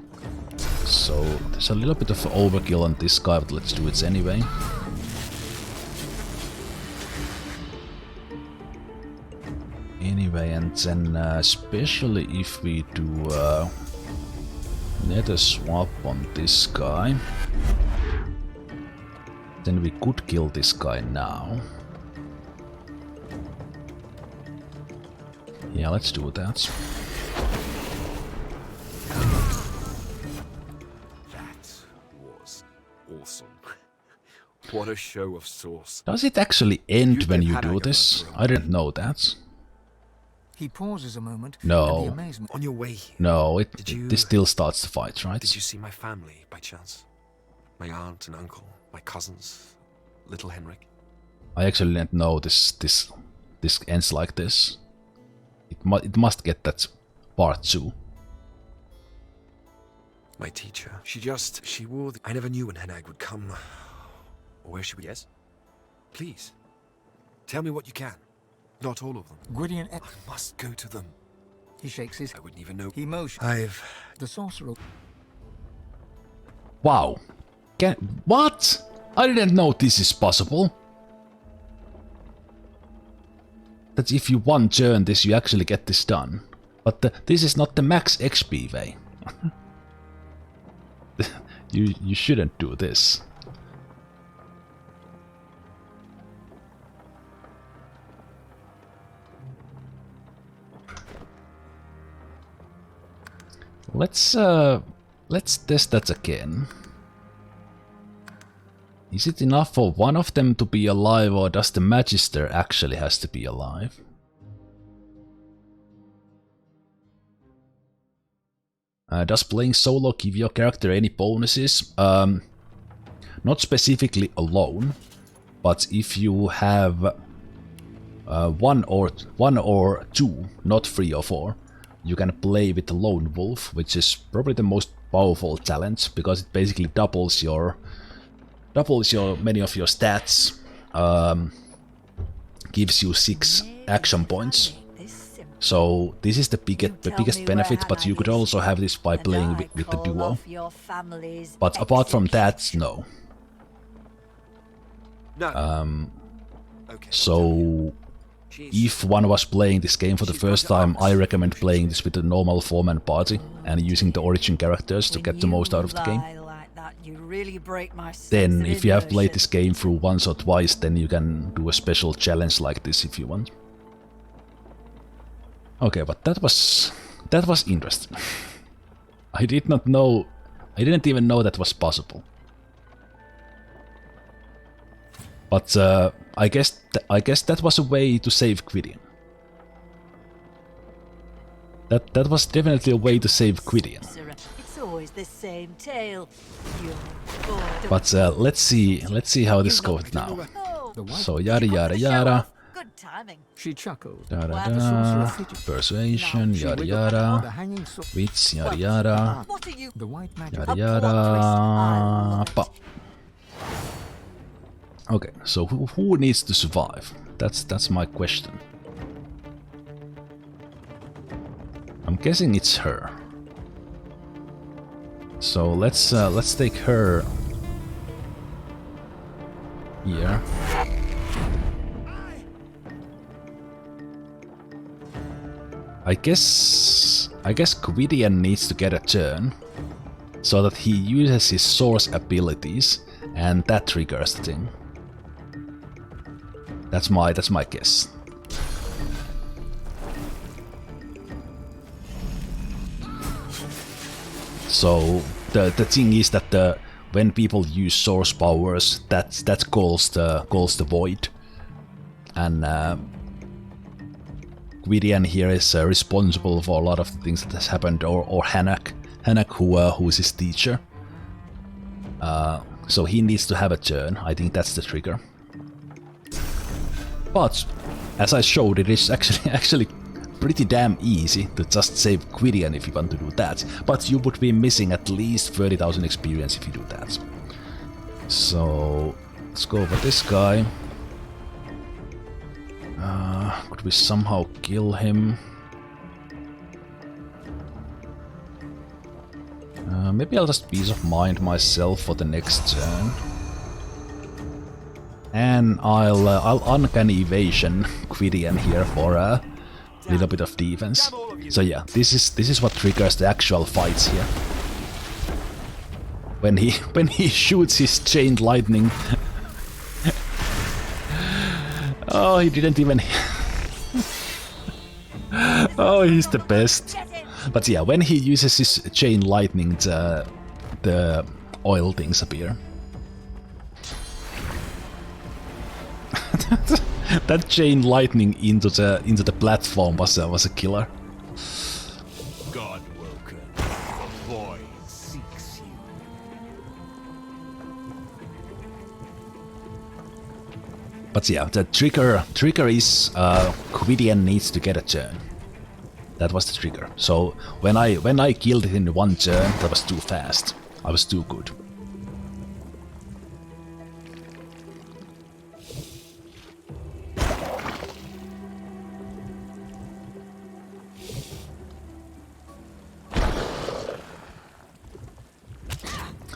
So there's a little bit of overkill on this guy, but let's do it anyway. Anyway, and then especially if we do nether swap on this guy, then we could kill this guy now. Yeah, let's do that. That was awesome. What a show of sauce. Does it actually end when you had do Agatha this? for a I didn't know that. He pauses a moment. No. And the amazement. On your way here, No, you- this still starts the fight, right? did you see my family by chance? My aunt and uncle, my cousins, little Henrik? I actually didn't know this ends like this. It must get that part 2. My teacher. She wore I never knew when Henag would come. Or where she would. Yes? Please. Tell me what you can. Not all of them. Gwydian. I must go to them. He shakes his. I wouldn't even know. He motions. The sorcerer. Wow. What? I didn't know this is possible. That if you one turn this, you actually get this done. But this is not the max XP way. You shouldn't do this. Let's test that again. Is it enough for one of them to be alive, or does the Magister actually has to be alive? Does playing solo give your character any bonuses? Not specifically alone, but if you have one or two, not 3 or 4, you can play with the Lone Wolf, which is probably the most powerful talent, because it basically doubles many of your stats, gives you 6 action points. So this is the biggest benefit, but you could also have this by playing with the duo. But apart from that, no. So if one was playing this game for the first time, I recommend playing this with a normal 4-man party and using the origin characters to get the most out of the game. Then if you have played this game through once or twice, then you can do a special challenge like this if you want. Okay, but that was interesting. I didn't even know that was possible. But I guess that was a way to save Gwydian. That was definitely a way to save Gwydian. It's always the same tale. But let's see how this goes now. So yada yada yada. Good timing. She chuckled. Da da da. Persuasion, yada yada. Wits, yada yada. The white magic. Yada yada. Pop. Okay, so who needs to survive? That's my question. I'm guessing it's her. So let's take her here. I guess Gwydian needs to get a turn so that he uses his source abilities and that triggers the thing. That's my guess. So the thing is that when people use source powers, that calls the void, and Gwydian here is responsible for a lot of the things that has happened, or Hanak who is his teacher. So he needs to have a turn. I think that's the trigger. But as I showed, it is actually pretty damn easy to just save Gwydian if you want to do that. But you would be missing at least 30,000 experience if you do that. So let's go over this guy. Could we somehow kill him? Maybe I'll just peace of mind myself for the next turn. And I'll uncanny evasion Gwydian here for a little bit of defense. So yeah, this is what triggers the actual fights here. When he shoots his chain lightning. Oh, he didn't even. Oh, he's the best. But yeah, when he uses his chain lightning, the oil things appear. That chain lightning into the platform was a killer. Godwoken, the void seeks you. But yeah, the trigger is Gwydian needs to get a turn. That was the trigger. So when I killed it in one turn, that was too fast. I was too good.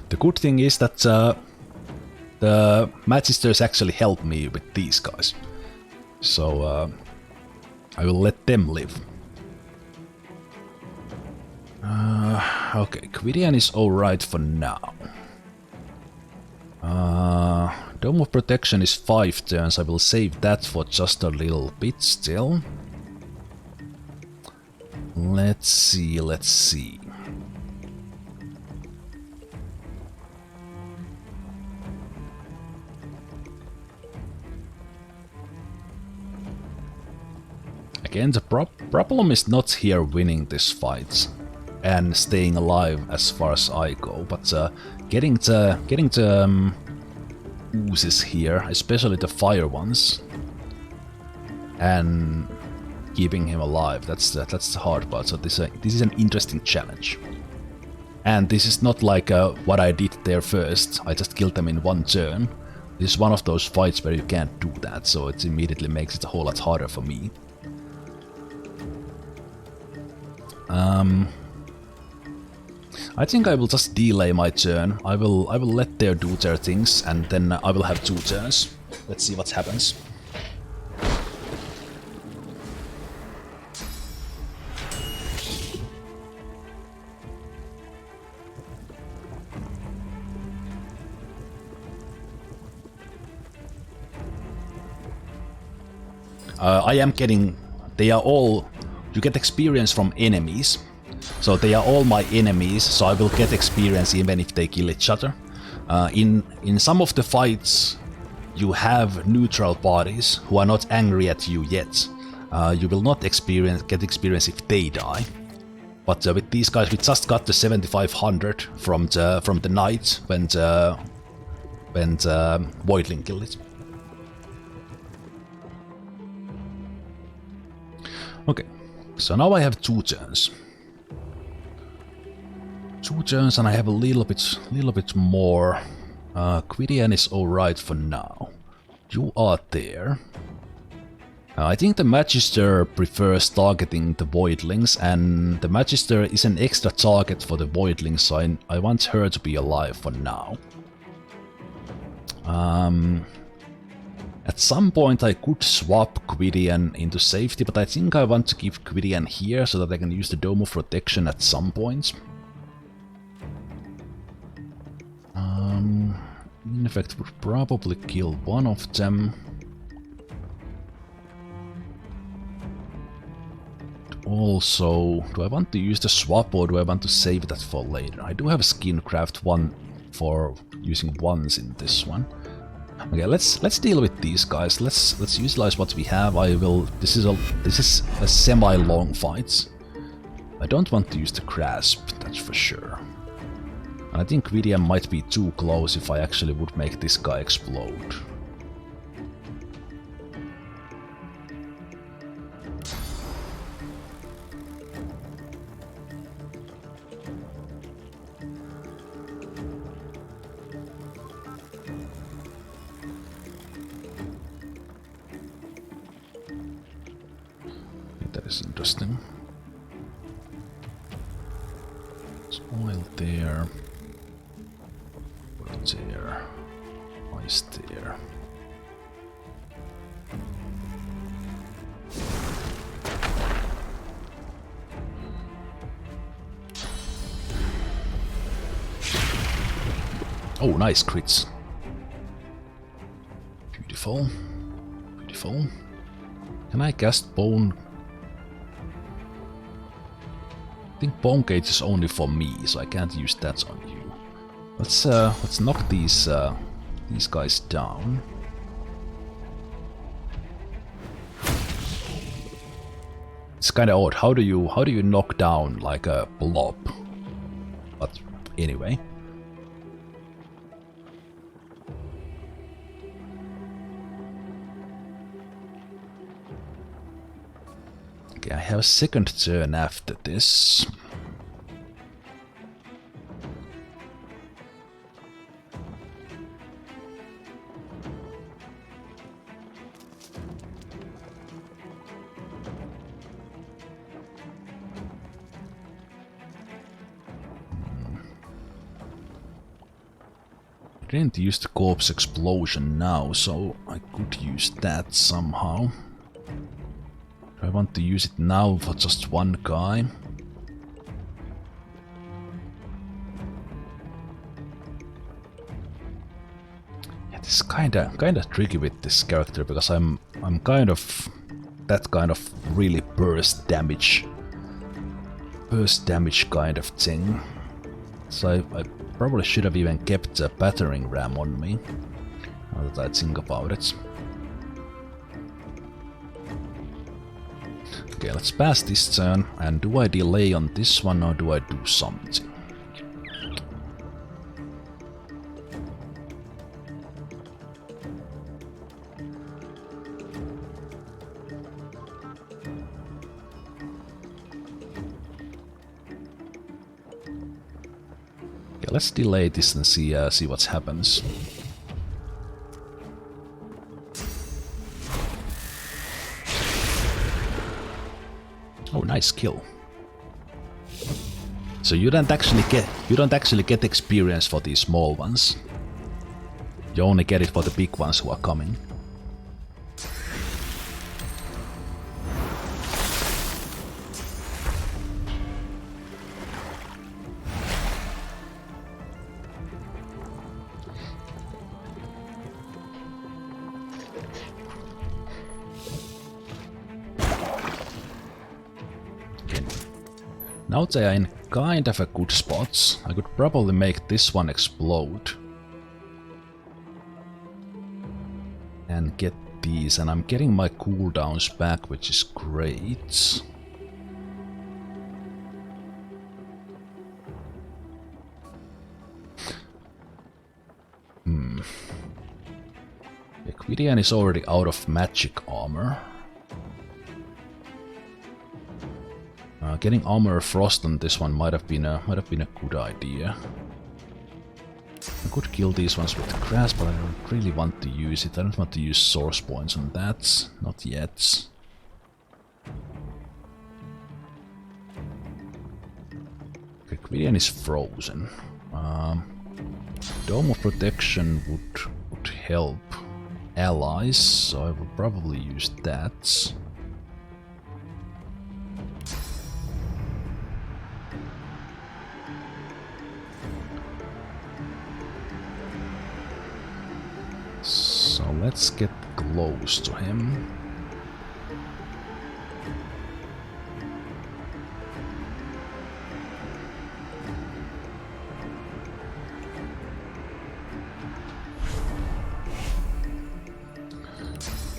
The good thing is that the Magisters actually help me with these guys. So I will let them live. Okay, Gwydian is alright for now. Dome of Protection is 5 turns. I will save that for just a little bit still. Let's see. Again, the problem is not here winning this fight and staying alive as far as I go, but getting the oozes here, especially the fire ones, and keeping him alive. That's the hard part. So this is an interesting challenge. And this is not like what I did there first. I just killed them in one turn. This is one of those fights where you can't do that, so it immediately makes it a whole lot harder for me. I think I will just delay my turn. I will let them do their things, and then I will have 2 turns. Let's see what happens. I am getting... They are all... You get experience from enemies. So they are all my enemies, so I will get experience even if they kill each other. In some of the fights, you have neutral parties who are not angry at you yet. You will not get experience if they die. But with these guys, we just got the 7500 from the knight when the Voidling killed it. Okay, so now I have 2 turns. 2 turns and I have a little bit more. Gwydian is alright for now. You are there. I think the Magister prefers targeting the Voidlings, and the Magister is an extra target for the Voidlings, so I want her to be alive for now. At some point I could swap Gwydian into safety, but I think I want to keep Gwydian here so that I can use the Dome of Protection at some point. In fact, would probably kill one of them. Also, do I want to use the swap or do I want to save that for later? I do have a Skincraft one for using ones in this one. Okay, let's deal with these guys. Let's utilize what we have. This is a semi-long fight. I don't want to use the grasp, that's for sure. I think Gwydian might be too close if I actually would make this guy explode. That is interesting. There's oil there. There. Ice there. Oh, nice crits. Beautiful. Beautiful. Can I cast Bone? I think Bone Gauge is only for me, so I can't use that on you. Let's knock these guys down. It's kind of odd. How do you knock down like a blob? But anyway. Okay, I have a second turn after this. I didn't use the corpse explosion now, so I could use that somehow. Do I want to use it now for just one guy? Yeah, this is kinda tricky with this character because I'm kind of that kind of really burst damage kind of thing. So I probably should have even kept a battering ram on me, now that I think about it. Okay, let's pass this turn. And do I delay on this one or do I do something? Okay, let's delay this and see what happens. Oh, nice kill. So you don't actually get experience for these small ones. You only get it for the big ones who are coming. Now they are in kind of a good spots. I could probably make this one explode. And get these, and I'm getting my cooldowns back, which is great. The Gwydian is already out of magic armor. Getting armor frost on this one might have been a good idea. I could kill these ones with grass, but I don't really want to use it. I don't want to use source points on that. Not yet. Okay, Gwydian is frozen. Dome of Protection would help allies, so I will probably use that. So let's get close to him.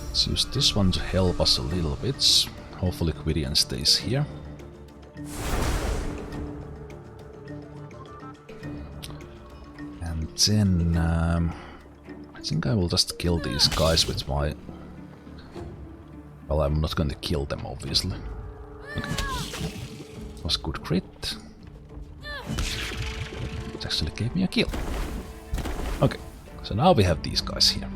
Let's use this one to help us a little bit. Hopefully Gwydian stays here. And then I think I will just kill these guys with my... Well, I'm not going to kill them, obviously. Okay. Was good crit. It actually gave me a kill. Okay, so now we have these guys here.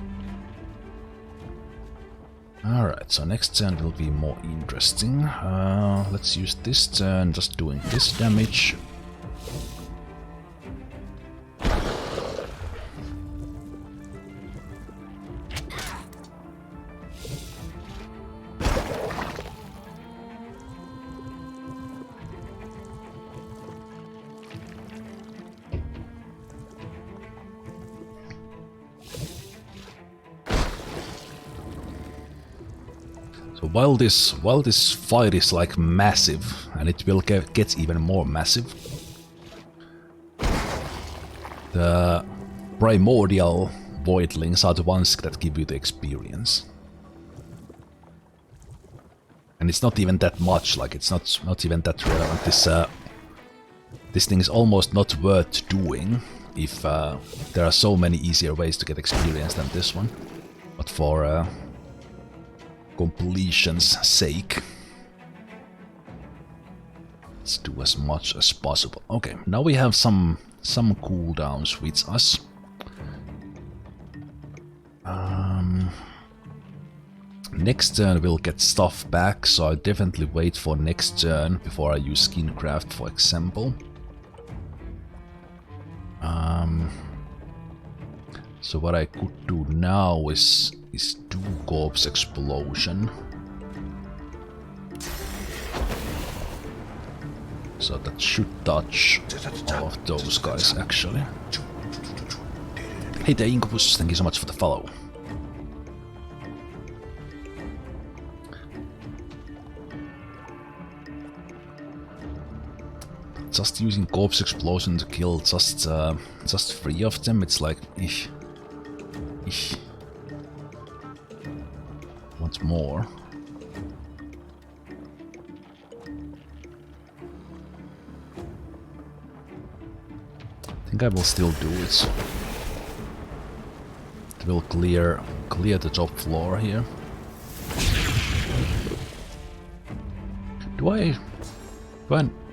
Alright, so next turn will be more interesting. Let's use this turn just doing this damage. So while this fight is like massive, and it will get even more massive, the primordial voidlings are the ones that give you the experience. And it's not even that much, like it's not even that relevant. This thing is almost not worth doing if there are so many easier ways to get experience than this one. But for completion's sake, let's do as much as possible. Okay, now we have some cooldowns with us. Next turn we'll get stuff back, so I'll definitely wait for next turn before I use Skincraft, for example. So what I could do now is do Corpse Explosion. So that should touch all of those guys, actually. Hey there, Incubus, thank you so much for the follow. Just using Corpse Explosion to kill just 3 of them, it's like, eesh. Want more? think I will still do it. It will clear the top floor here.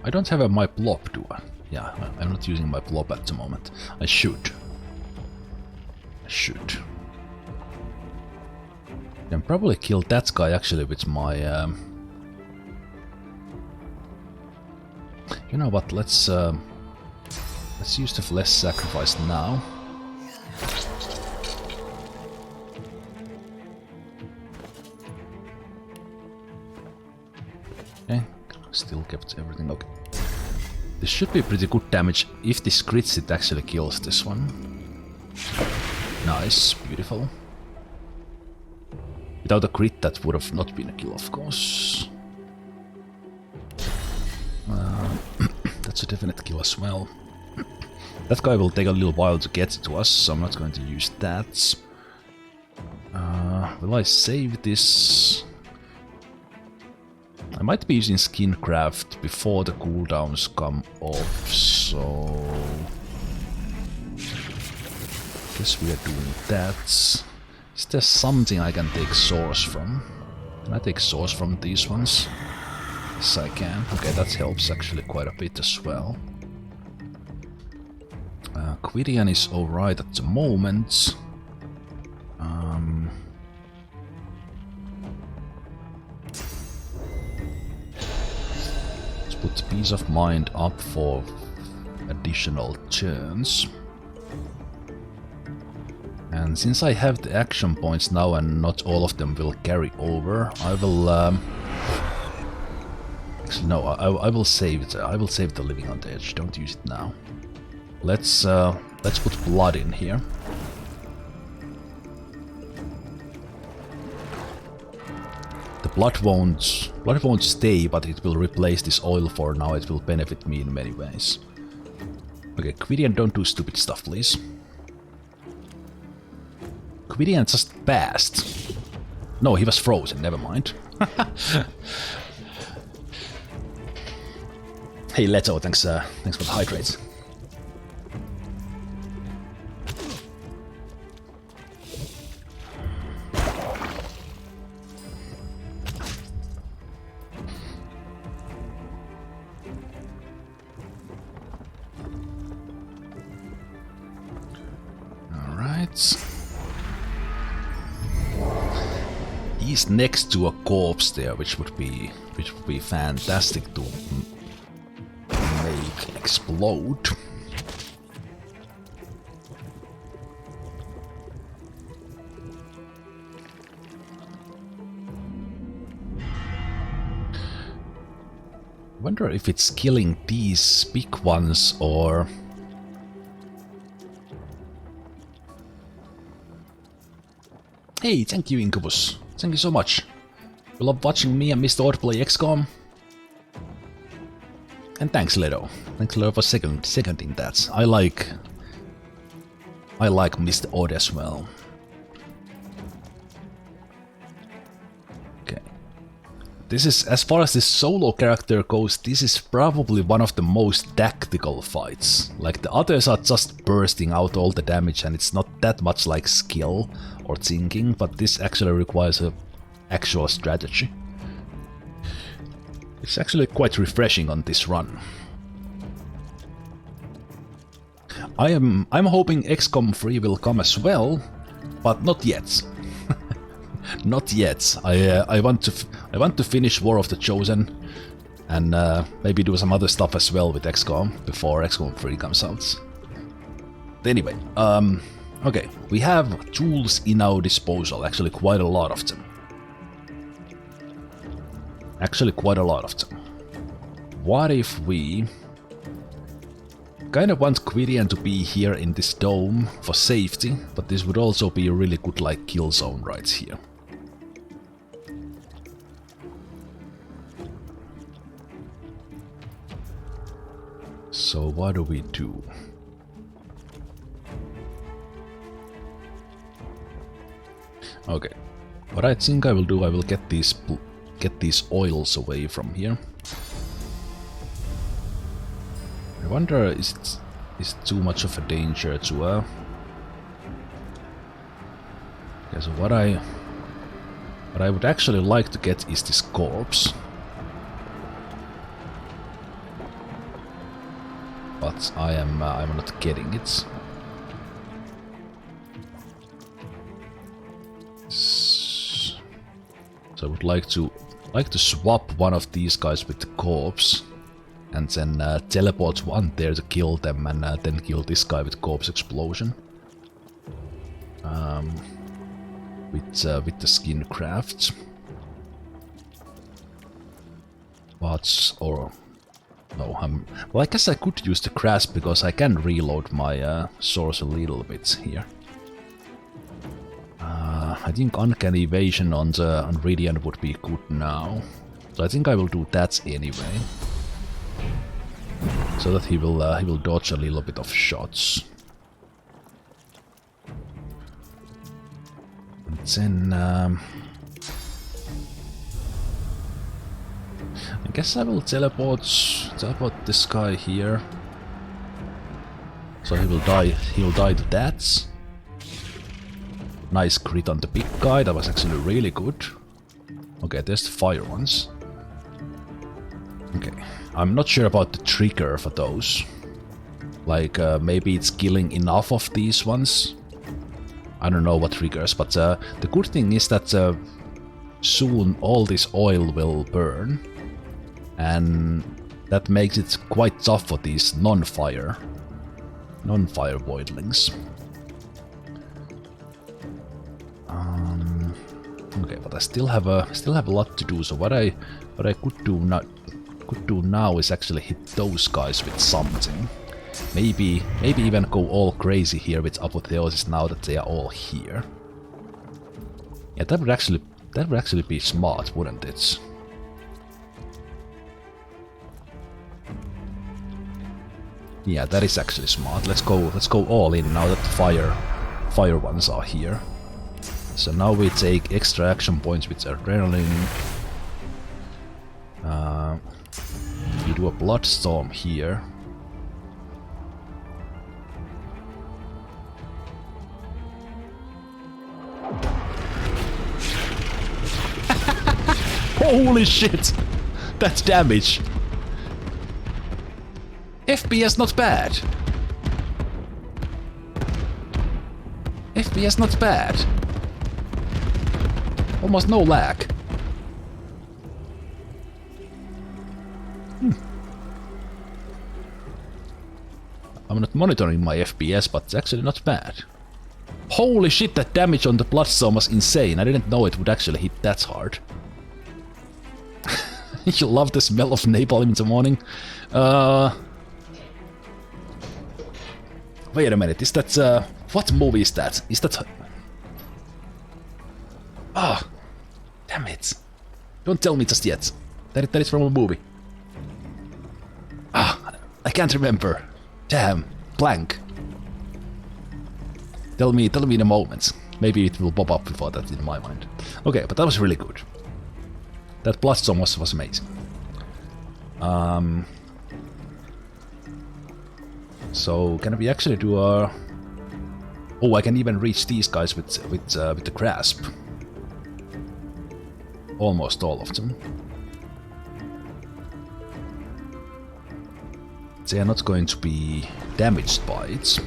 I don't have my blob, do I? Yeah, I'm not using my blob at the moment. I should. Can probably kill that guy actually with my... You know what, let's use the flesh sacrifice now. Okay, still kept everything okay. This should be pretty good damage. If this crits, it actually kills this one. Nice, beautiful. Without a crit, that would have not been a kill, of course. That's a definite kill as well. That guy will take a little while to get to us, so I'm not going to use that. Will I save this? I might be using Skincraft before the cooldowns come off, so... Guess we are doing that. Is there something I can take source from? Can I take source from these ones? Yes, I can. Okay, that helps actually quite a bit as well. Gwydian is alright at the moment. Let's put Peace of Mind up for additional turns. And since I have the action points now and not all of them will carry over, I will... Actually, no, I will save it. I will save the Living on the Edge. Don't use it now. Let's put blood in here. The blood won't stay, but it will replace this oil for now. It will benefit me in many ways. Okay, Gwydian, don't do stupid stuff, please. Gwydian just passed. No, he was frozen, never mind. Hey Leto, thanks for the hydrates. Alright. He's next to a corpse there, which would be fantastic to make explode. Wonder if it's killing these big ones or... Hey, thank you Incubus. Thank you so much. You love watching me and Mr. Odd play XCOM. And thanks Leto. Thanks Leto for seconding that. I like Mr. Odd as well. Okay. This is, as far as this solo character goes, this is probably one of the most tactical fights. Like the others are just bursting out all the damage and it's not that much like skill or thinking, but this actually requires a actual strategy. It's actually quite refreshing on this run. I'm hoping XCOM 3 will come as well, but not yet. Not yet. I want to finish War of the Chosen and maybe do some other stuff as well with XCOM before XCOM 3 comes out. But anyway, okay, we have tools in our disposal, actually quite a lot of them. Actually quite a lot of them. What if we kind of want Gwydian to be here in this dome for safety, but this would also be a really good like kill zone right here. So what do we do? Okay, what I think I will do, I will get these oils away from here. I wonder, is is too much of a danger to okay, so what I would actually like to get is this corpse. But I'm not getting it. So I would like to swap one of these guys with the corpse, and then teleport one there to kill them, and then kill this guy with corpse explosion. With the skin craft. But or no, well, I guess I could use the grasp because I can reload my source a little bit here. I think uncanny evasion on Gwydian would be good now, so I think I will do that anyway, so that he will dodge a little bit of shots. And then I guess I will teleport this guy here, so he will die to that. Nice crit on the big guy, that was actually really good. Okay, there's the fire ones. Okay, I'm not sure about the trigger for those. Like, maybe it's killing enough of these ones. I don't know what triggers, but the good thing is that soon all this oil will burn. And that makes it quite tough for these non-fire voidlings. Okay, but I still have a lot to do. So what I could do now is actually hit those guys with something. Maybe even go all crazy here with apotheosis now that they are all here. Yeah, that would actually be smart, wouldn't it? Yeah, that is actually smart. Let's go all in now that the fire ones are here. So now we take extra action points with adrenaline. We do a bloodstorm here. Holy shit! That's damage! FPS not bad! FPS not bad! Almost no lag. I'm not monitoring my FPS, but it's actually not bad. Holy shit, that damage on the bloodstorm was insane. I didn't know it would actually hit that hard. You love the smell of napalm in the morning. Wait a minute, is that... what movie is that? Is that... Ah! Damn it. Don't tell me just yet. That is from a movie. Ah! I can't remember. Damn. Blank. Tell me in a moment. Maybe it will pop up before that in my mind. Okay, but that was really good. That bloodstorm was amazing. So can we actually do a... Oh, I can even reach these guys with the grasp. Almost all of them. They are not going to be damaged by it.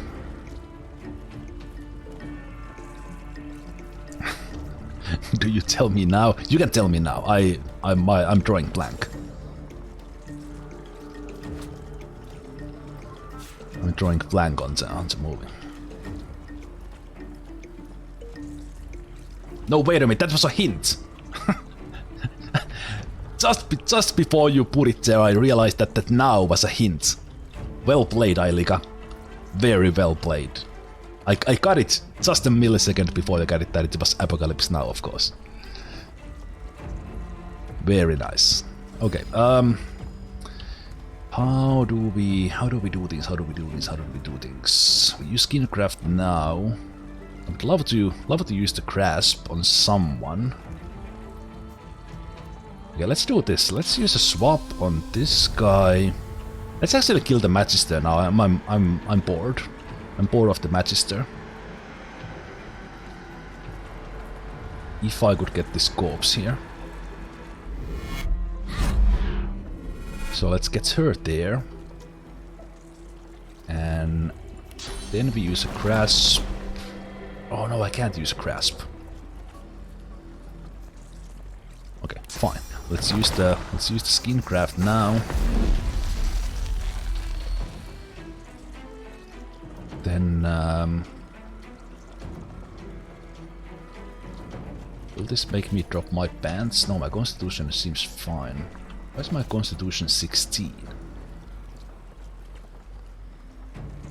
Do you tell me now? You can tell me now. I'm drawing blank. I'm drawing blank on the movie. No, wait a minute. That was a hint. Just before you put it there, I realized that now was a hint. Well played, Ailika. Very well played. I got it just a millisecond before I got it that it was Apocalypse Now, of course. Very nice. Okay, how do we do things? We use Skinecraft now. I'd love to use the grasp on someone. Okay, let's do this. Let's use a swap on this guy. Let's actually kill the Magister now. I'm bored. I'm bored of the Magister. If I could get this corpse here. So let's get her there. And then we use a grasp. Oh no, I can't use a grasp. Okay, fine. Let's use the skin craft now. Then will this make me drop my pants? No, my constitution seems fine. Why is my constitution 16?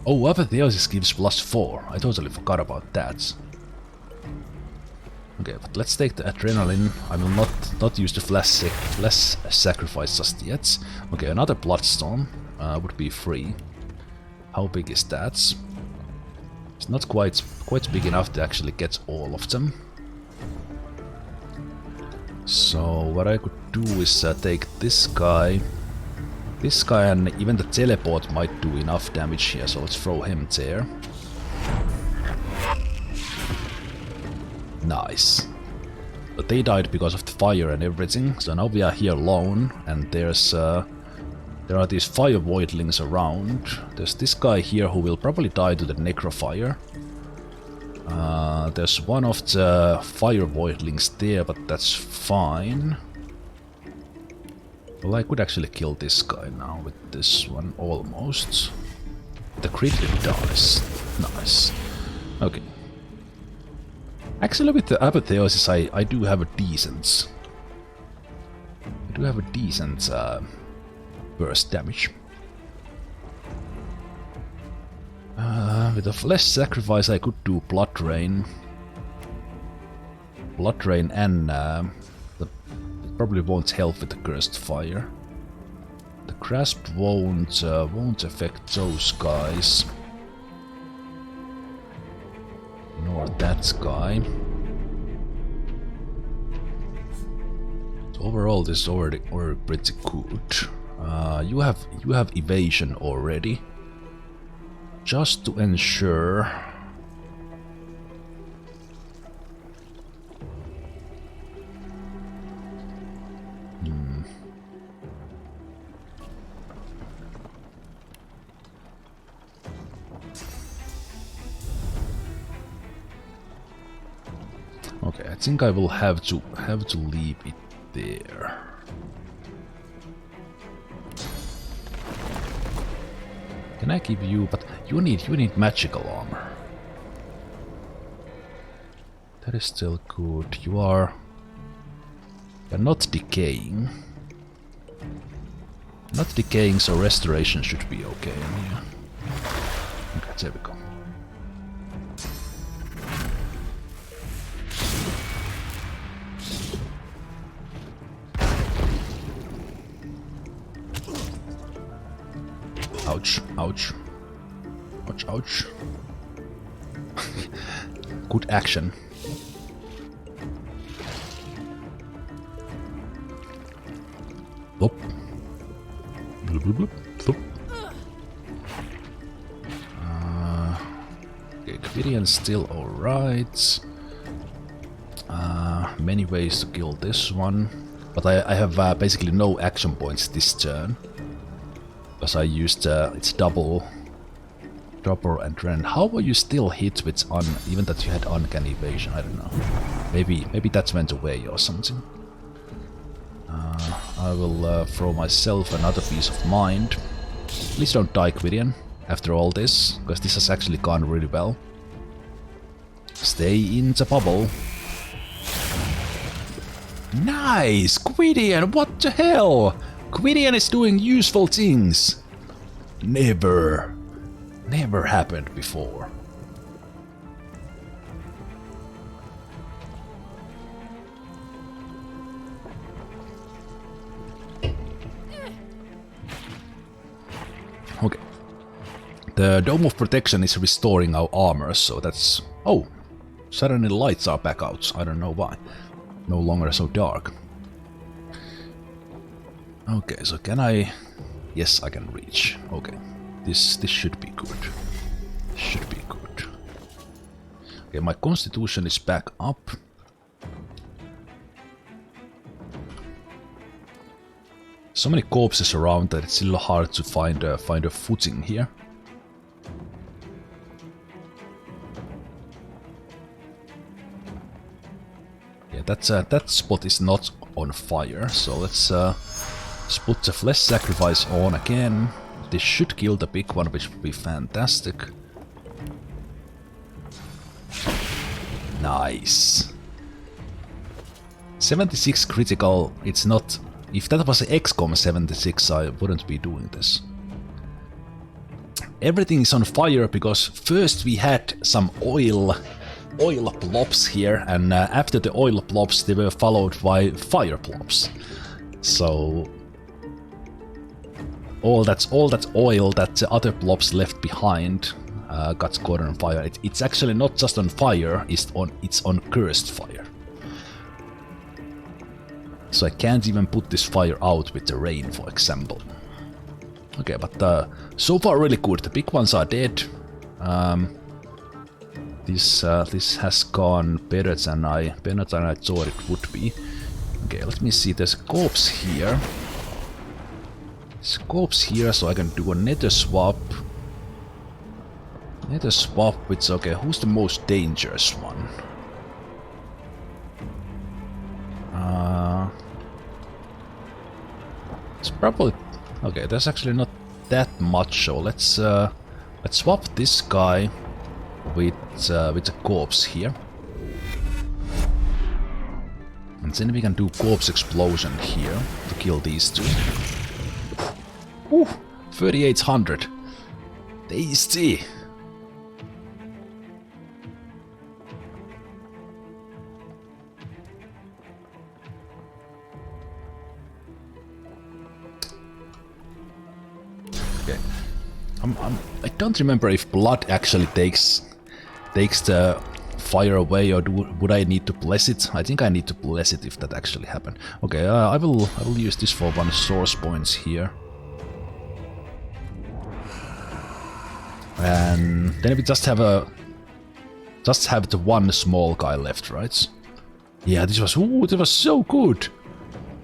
Oh, apotheosis gives +4. I totally forgot about that. Okay, but let's take the adrenaline. I will not use the flesh sacrifice just yet. Okay, another bloodstorm would be free. How big is that? It's not quite big enough to actually get all of them. So what I could do is take this guy, and even the teleport might do enough damage here. So let's throw him there. Nice. But they died because of the fire and everything. So now we are here alone, and there are these fire voidlings around. There's this guy here who will probably die to the necrofire. There's one of the fire voidlings there, but that's fine. Well, I could actually kill this guy now with this one, almost. The critic dies. Nice. Okay. Actually, with the apotheosis, I do have a decent... burst damage. With a flesh sacrifice I could do blood rain. Blood rain and it probably won't help with the cursed fire. The grasp won't affect those guys. Nor that guy. So overall this is already pretty good. You have evasion already. Just to ensure. Okay, I think I will have to leave it there. Can I give you? But you need magical armor. That is still good. You're not decaying. Not decaying, so restoration should be okay. Yeah. Okay, there we go. Ouch, ouch. Ouch, ouch. Good action. Bloop. Bloop, bloop, bloop. Bloop. Okay, Gwydian's still alright. Many ways to kill this one. But I have basically no action points this turn. Because I used its double and run. How were you still hit with even that you had uncanny evasion? I don't know. Maybe that went away or something. I will throw myself another piece of mind. Please don't die, Gwydian, after all this, because this has actually gone really well. Stay in the bubble. Nice! Gwydian, what the hell? Gwydian is doing useful things. Never happened before. Okay. The Dome of Protection is restoring our armor, so that's... Oh! Suddenly the lights are back out. I don't know why. No longer so dark. Okay, so can I Yes, I can reach. Okay. This should be good. Should be good. Okay, my constitution is back up. So many corpses around that it's a little hard to find a footing here. Yeah, that spot is not on fire, so let's put the flesh sacrifice on again. This should kill the big one, which would be fantastic. Nice. 76 critical, it's not... If that was XCOM 76, I wouldn't be doing this. Everything is on fire because first we had some oil blobs here, and after the oil blobs they were followed by fire blobs. So all that oil that the other blobs left behind got caught on fire. It's actually not just on fire, it's on cursed fire. So I can't even put this fire out with the rain, for example. Okay, but so far really good. The big ones are dead. This has gone better than I thought it would be. Okay, let me see. There's a corpse here. There's a corpse here, so I can do a nether swap. Nether swap with... Okay, who's the most dangerous one? It's probably... Okay, there's actually not that much, so let's swap this guy with a corpse here. And then we can do corpse explosion here to kill these two. Woo! 3800. Tasty! Okay. I don't remember if blood actually takes the fire away, or would I need to bless it? I think I need to bless it if that actually happened. Okay, I will use this for one source points here. And then we just have the one small guy left, right? Yeah, this was so good.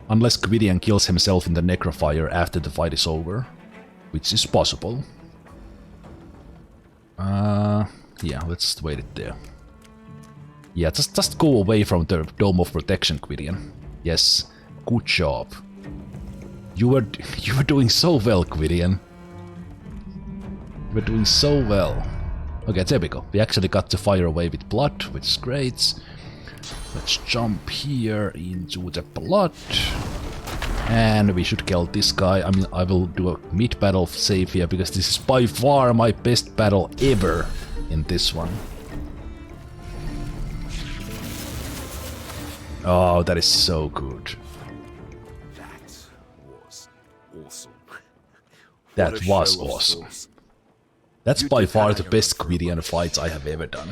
Unless Gwydian kills himself in the necrofire after the fight is over, which is possible. Yeah, let's wait it there. Yeah, just go away from the Dome of Protection, Gwydian. Yes, good job. You were doing so well, Gwydian. You were doing so well. Okay, there we go. We actually got to fire away with blood, which is great. Let's jump here into the blood. And we should kill this guy. I mean, I will do a mid-battle save here, because this is by far my best battle ever in this one. Oh, that is so good. That was awesome. That was awesome. That's by far the best Gwydian fights I have ever done.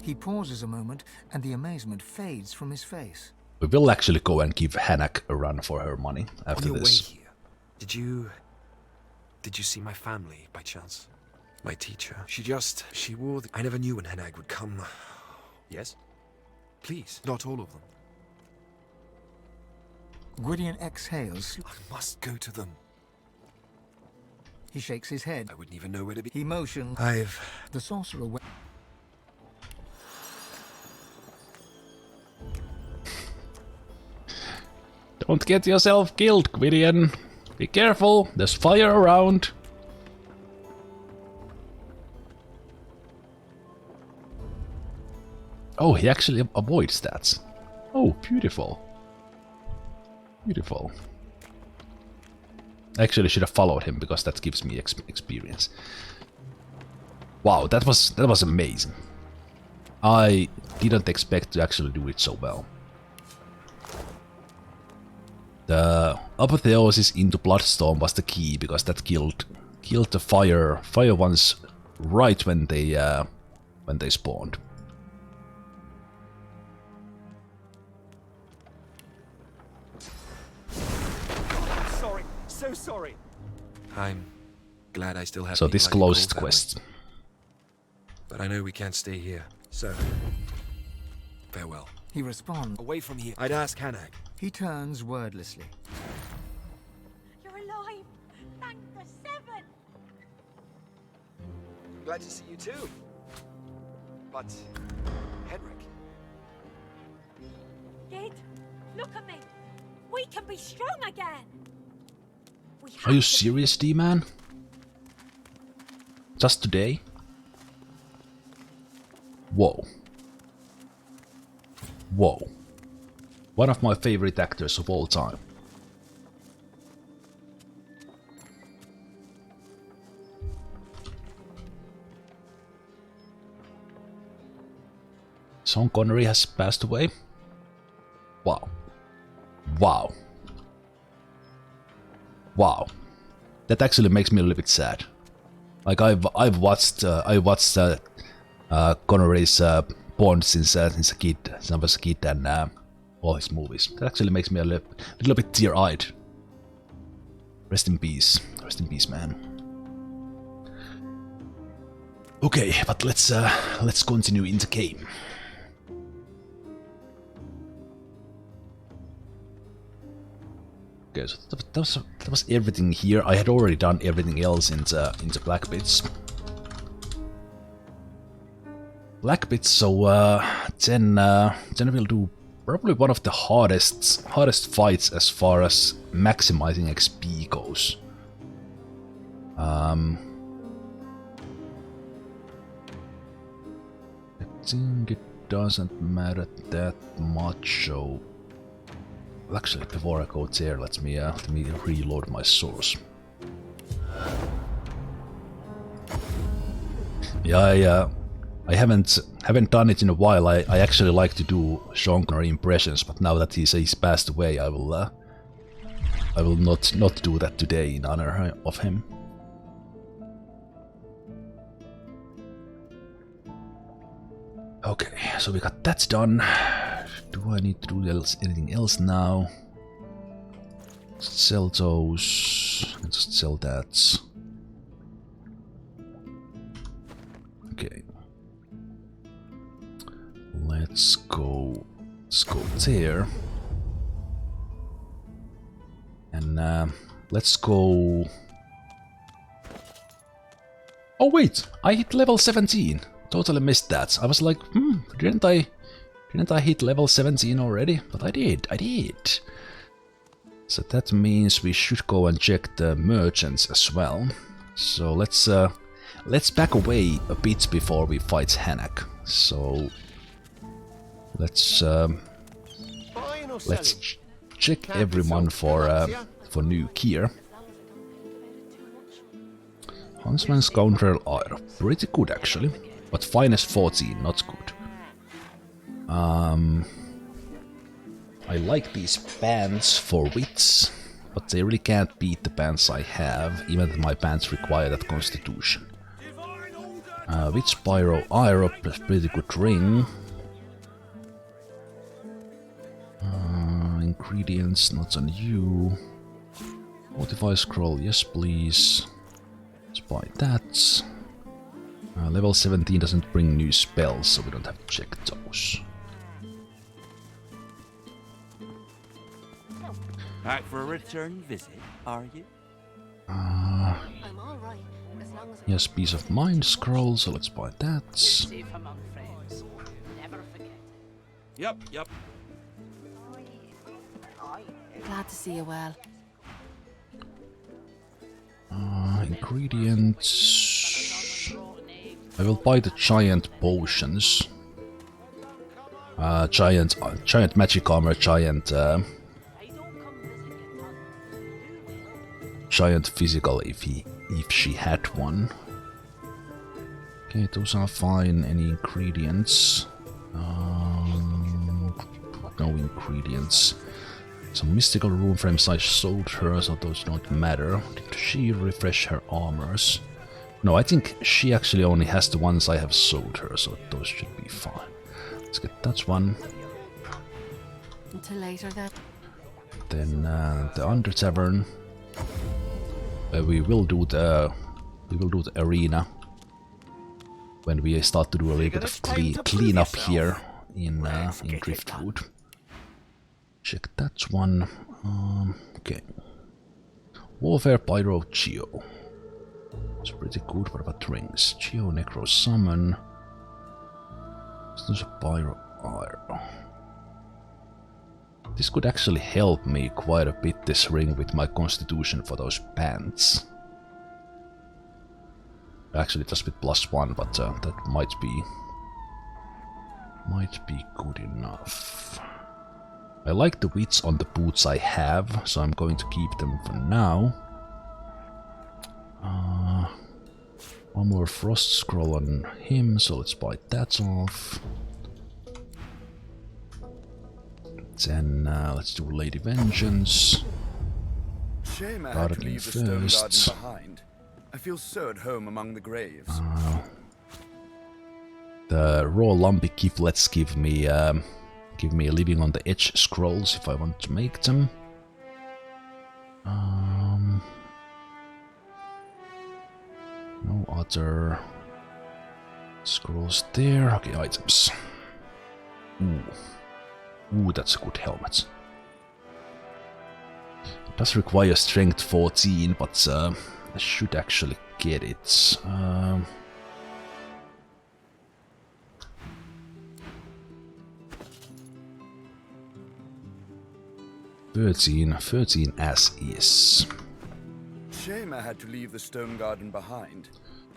He pauses a moment, and the amazement fades from his face. We will actually go and give Hanak a run for her money after On your this. way here, did you see my family by chance? My teacher. She wore the... I never knew when Henag would come. Yes? Please, not all of them. Gwydian exhales. I must go to them. He shakes his head. I wouldn't even know where to be. He motions. The sorcerer... Don't get yourself killed, Gwydian. Be careful, there's fire around. Oh, he actually avoids that. Oh, beautiful. Beautiful. Actually, should have followed him, because that gives me experience. Wow, that was amazing. I didn't expect to actually do it so well. The apotheosis into Bloodstorm was the key, because that killed the fire ones right when they spawned. sorry. I'm glad I still have So people this I can closed call family. quest. But I know we can't stay here. So, farewell. He responds. Away from here. I'd ask Hanag. He turns wordlessly. You're alive! Thank the seven! Glad to see you too. But, Henrik. Gid, look at me. We can be strong again. We Are you have to- serious, D-Man? Just today? Whoa. Whoa. One of my favorite actors of all time. Sean Connery has passed away? Wow. Wow. Wow. That actually makes me a little bit sad. Like I've watched Connery's Bond since I was a kid, and all his movies. That actually makes me a little bit tear-eyed. Rest in peace, man. Okay, but let's continue in the game. Okay, so that was everything here. I had already done everything else in the Blackpits. Blackpits, so then we'll do probably one of the hardest fights as far as maximizing XP goes. I think it doesn't matter that much. So well, actually, before I go there, let me reload my source. Yeah, I haven't done it in a while. I actually like to do Sean Connery impressions, but now that he's passed away, I will not do that today in honor of him. Okay, so we got that done. Do I need to do anything else now? Sell those. Let's just sell that. Okay. Let's go there. And let's go. Oh wait, I hit level 17. Totally missed that. I was like, didn't I hit level 17 already? But I did. So that means we should go and check the merchants as well. So let's back away a bit before we fight Hanag. So let's check everyone for new gear. Huntsman's Scoundrel are pretty good actually, but finest 14, not good. I like these pants for wits, but they really can't beat the pants I have, even if my pants require that constitution. Witch Pyro Iroh, pretty good ring. Ingredients, not on you. Modify scroll, yes please. Let's buy that. Level 17 doesn't bring new spells, so we don't have to check those. Back for a return visit, are you? I'm all right, as long as Yes, Peace of Mind scroll, so let's buy that. Safe among friends. Never forget. Yep. glad to see you well. Ingredients. I will buy the giant potions. Giant magic armor, giant physical if she had one. Okay, those are fine. Any ingredients? No ingredients. Some mystical rune frames I sold her, so those don't matter. Did she refresh her armors? No, I think she actually only has the ones I have sold her, so those should be fine. Let's get that one. Until later then. Then the Under Tavern. We will do the arena when we start to do a little bit of clean up here in Driftwood. Check that one. Okay. Warfare Pyro Geo. It's pretty good. What about rings? Geo Necro Summon. There's a Pyro Pyro. This could actually help me quite a bit, this ring, with my constitution for those pants. Actually just with +1, but that might be good enough. I like the widths on the boots I have, so I'm going to keep them for now. One more frost scroll on him, so let's bite that off. Then let's do Lady Vengeance. Shame I had to leave the stone garden behind. I feel so at home among the graves. The raw lumpy giflets give me a living on the edge scrolls if I want to make them. No other scrolls there. Okay, items. Ooh, that's a good helmet. It does require strength 14, but I should actually get it. 13 as is. Shame I had to leave the stone garden behind.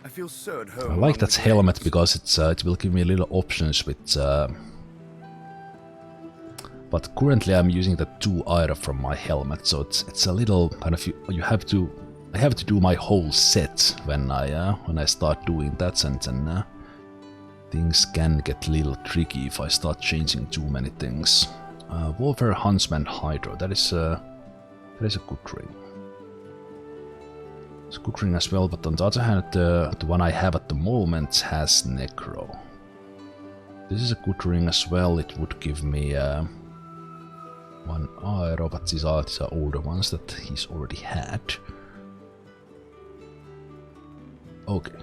I feel so at home. I like that helmet because it will give me little options with. But currently I'm using the 2 aira from my helmet, so it's a little kind of I have to do my whole set when I start doing that, and then things can get a little tricky if I start changing too many things. Warfare Huntsman Hydro, that is a good ring. It's a good ring as well, but on the other hand, the one I have at the moment has Necro. This is a good ring as well. It would give me 1 aero, but these are older ones that he's already had. Okay.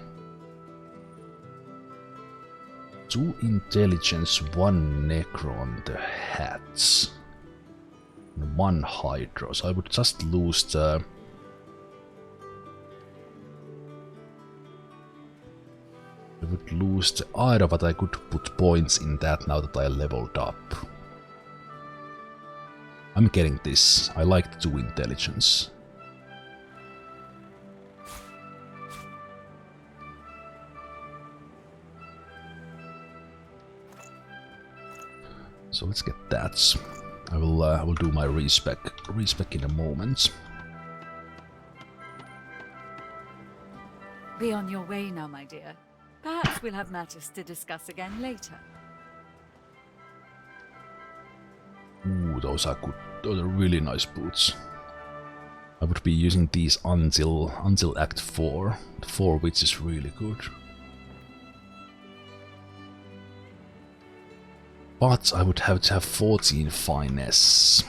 2 intelligence, 1 necro on the hats, and 1 hydro. So I would just lose the. I would lose the aero, but I could put points in that now that I leveled up. I'm getting this. I like the 2 intelligence. So let's get that. I will do my respec in a moment. Be on your way now, my dear. Perhaps we'll have matters to discuss again later. Ooh, those are good. Those are really nice boots. I would be using these until Act 4. 4, which is really good. But I would have to have 14 finesse.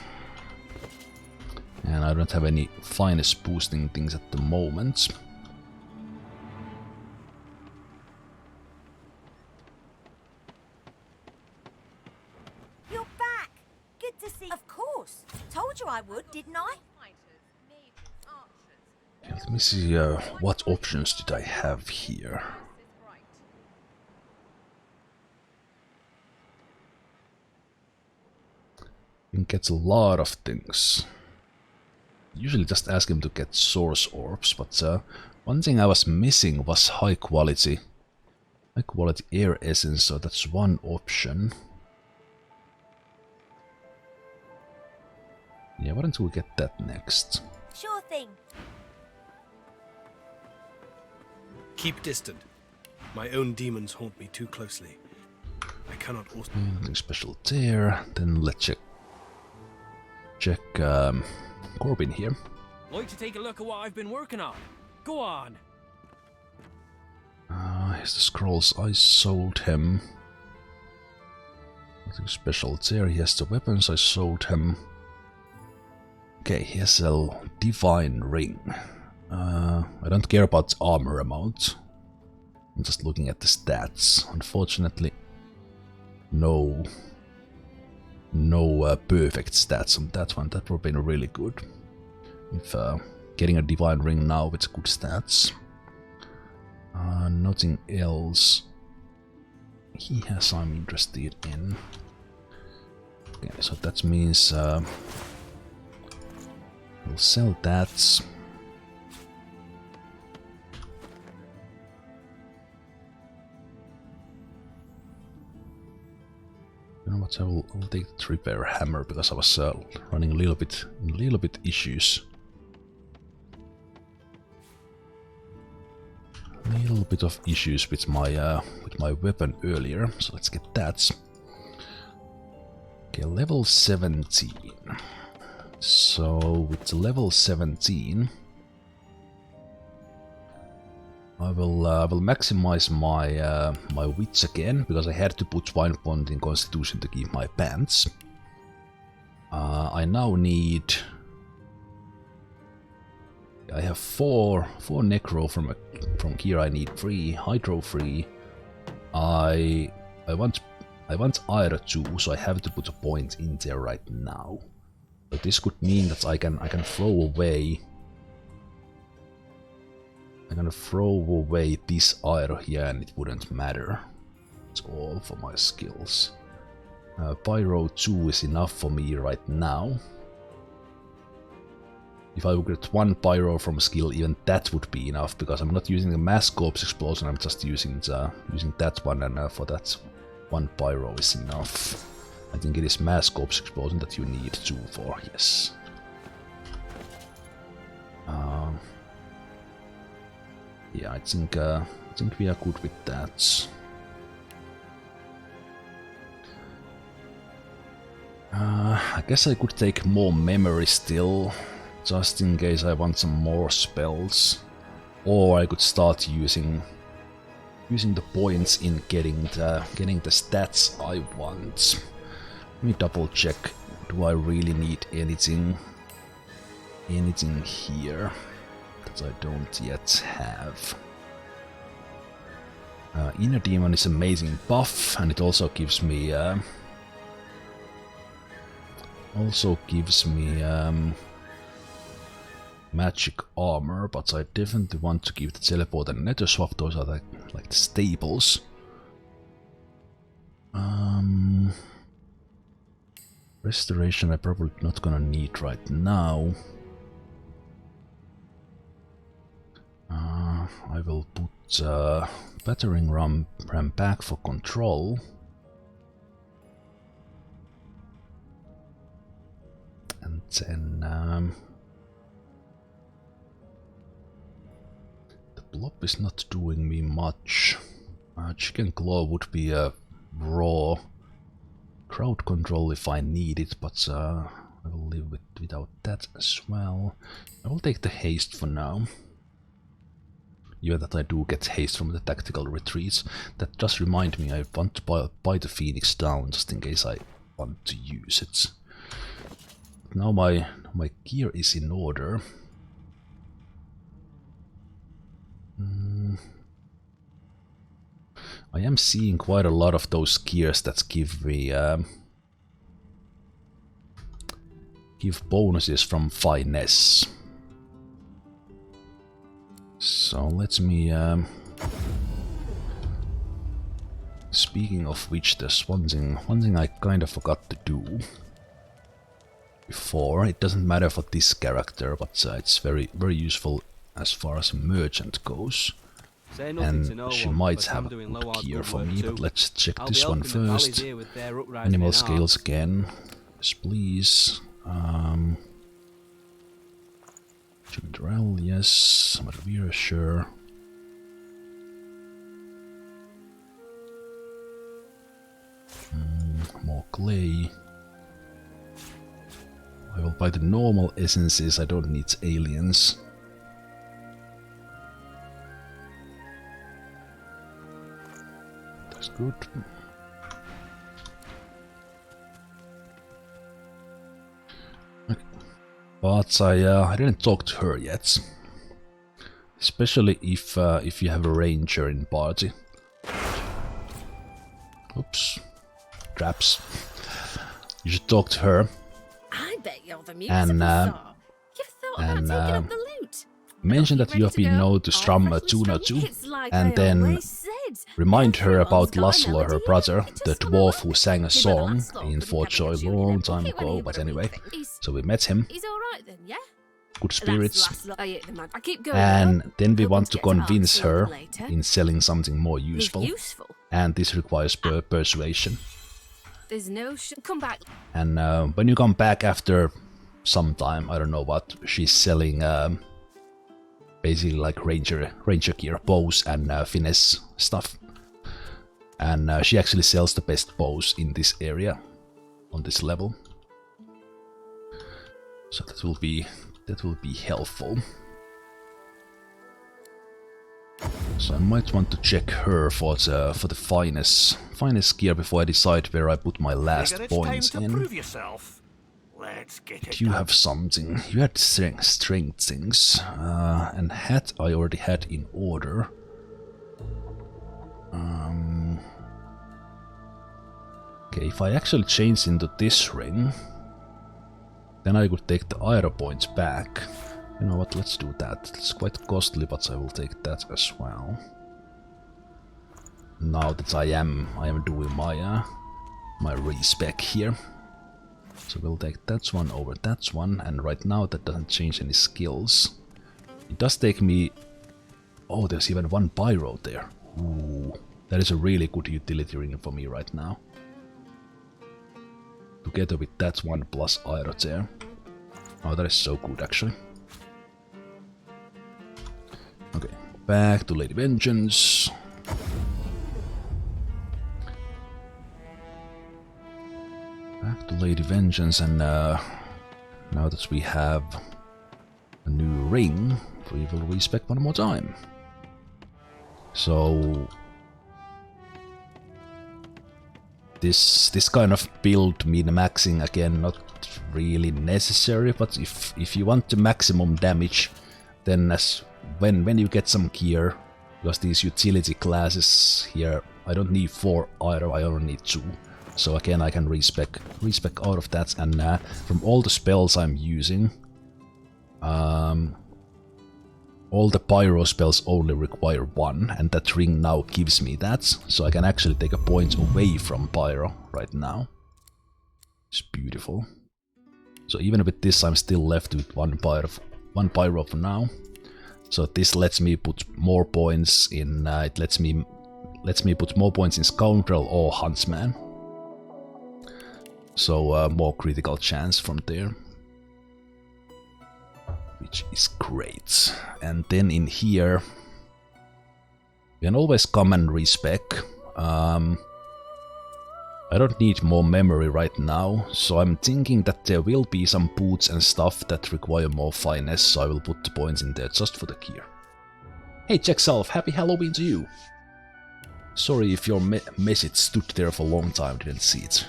And I don't have any finesse boosting things at the moment. You're back! Good to see you. Of course. Told you I would, didn't I? Let me see what options did I have here. He gets a lot of things. Usually just ask him to get source orbs, but one thing I was missing was high quality air essence, so that's one option. Yeah, why don't we get that next? Sure thing. Keep distant. My own demons haunt me too closely. I cannot also. Nothing special there. Then let's check Corbin here. Like to take a look at what I've been working on. Go on. Here's the scrolls I sold him. Nothing special there. He has the weapons I sold him. Okay, he has a divine ring. I don't care about armor amount. I'm just looking at the stats. Unfortunately, no perfect stats on that one. That would have been really good. If getting a divine ring now with good stats. Nothing else he has I'm interested in. Okay, so that means we'll sell that. You know what? I'll take the repair hammer because I was running a little bit issues. A little bit of issues with my weapon earlier, so let's get that. Okay, level 17. So with level 17, I will maximize my my wits again because I had to put 1 point in Constitution to keep my pants. I now need. I have four necro from here. I need 3 hydro 3. I want iron 2, so I have to put a point in there right now. But this could mean that I can throw away. I'm gonna throw away this iron here, and it wouldn't matter. It's all for my skills. Pyro 2 is enough for me right now. If I would get 1 pyro from skill, even that would be enough, because I'm not using the mass corpse explosion, I'm just using that one, and for that 1 pyro is enough. I think it is mass corpse explosion that you need 2 for, yes. Yeah, I think we are good with that. I guess I could take more memory still. Just in case I want some more spells, or I could start using the points in getting the stats I want. Let me double check. Do I really need anything here that I don't yet have? Inner Demon is amazing buff, and it also gives me magic armor, but I definitely want to give the teleport and nether swap. Those are like the staples. Restoration I'm probably not gonna need right now. I will put battering ram back for control. And then blob is not doing me much. Chicken claw would be a raw crowd control if I need it, but I will live without that as well. I will take the haste for now. Even that I do get haste from the tactical retreats. That does remind me I want to buy the Phoenix down just in case I want to use it. Now my gear is in order. I am seeing quite a lot of those gears that give me give bonuses from finesse. So let me speaking of which, there's one thing I kind of forgot to do before. It doesn't matter for this character, but it's very useful as far as a merchant goes. And she might have a good gear for me, but let's check this one first. Animal scales again. Yes, please. Chimdrall, yes. Marvira, sure. More clay. I will buy the normal essences, I don't need aliens. That's good. Okay. But I didn't talk to her yet. especially if you have a ranger in party. Oops, traps. You should talk to her. I bet you're the And mention that you have been known to strum a tune or two, and then remind her about Laszlo, her brother, the dwarf who sang a song in Fort Joy a long time ago, but anyway, so we met him. He's alright then, yeah? Good spirits. I keep going And then we want to convince her in selling something more useful, and this requires persuasion. There's no come back. And when you come back after some time, I don't know what, she's selling basically like ranger gear, bows and finesse stuff. And she actually sells the best bows in this area, on this level. So that will be helpful. So I might want to check her for the finest gear before I decide where I put my last points in. You have something. You had strength things, and hat I already had in order. Okay, if I actually change into this ring, then I could take the aero points back. You know what, let's do that. It's quite costly, but I will take that as well. Now that I am doing my my respec here. So we'll take that one over that one, and right now that doesn't change any skills. It does take me... Oh, there's even one pyro there. Ooh, that is a really good utility ring for me right now. Together with that one plus aero there. Oh, that is so good actually. Okay, back to Lady Vengeance. Back to Lady Vengeance, and now that we have a new ring, we will respec one more time. So this kind of build min-maxing again, not really necessary, but if you want the maximum damage, then when you get some gear, because these utility classes here, I don't need 4 aero, I only need 2. So again, I can respec out of that, and from all the spells I'm using, all the pyro spells only require 1, and that ring now gives me that, so I can actually take a point away from pyro right now. It's beautiful. So even with this, I'm still left with one pyro for now. So this lets me put more points in. It lets me put more points in Scoundrel or Huntsman. So more critical chance from there, which is great. And then in here, you can always come and respec. I don't need more memory right now, so I'm thinking that there will be some boots and stuff that require more finesse, so I will put the points in there just for the gear. Hey Zemalf, happy Halloween to you! Sorry if your message stood there for a long time, didn't see it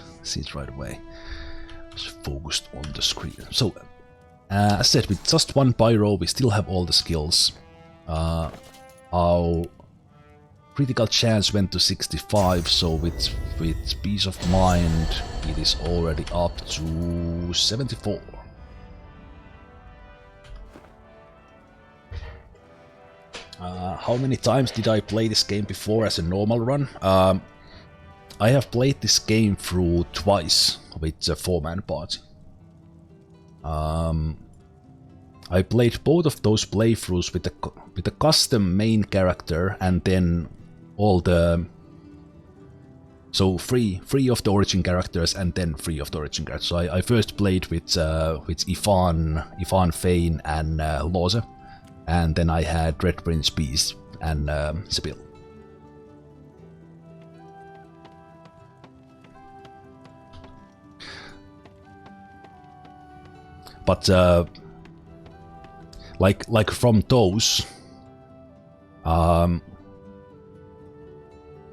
right away. Just focused on the screen. So, as said, with just 1 pyro, we still have all the skills. Our critical chance went to 65, so with peace of mind, it is already up to 74. How many times did I play this game before as a normal run? I have played this game through twice with a 4-man party. I played both of those playthroughs with a custom main character, and then all the... So free of the origin characters, and then free of the origin characters. So I first played with Ifan, Fane and Lose, and then I had Red Prince Beast and Sibyl. But like from those,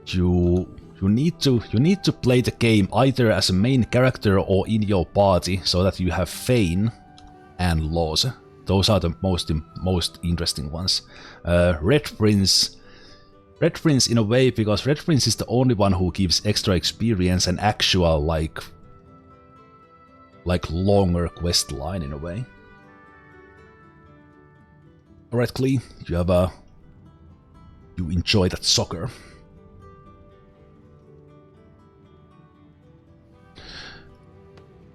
you need to play the game either as a main character or in your party, so that you have Fane and Lose, Those are the most interesting ones. Red Prince in a way, because Red Prince is the only one who gives extra experience and actual like longer quest line in a way. Alright, Klee, you enjoy that soccer.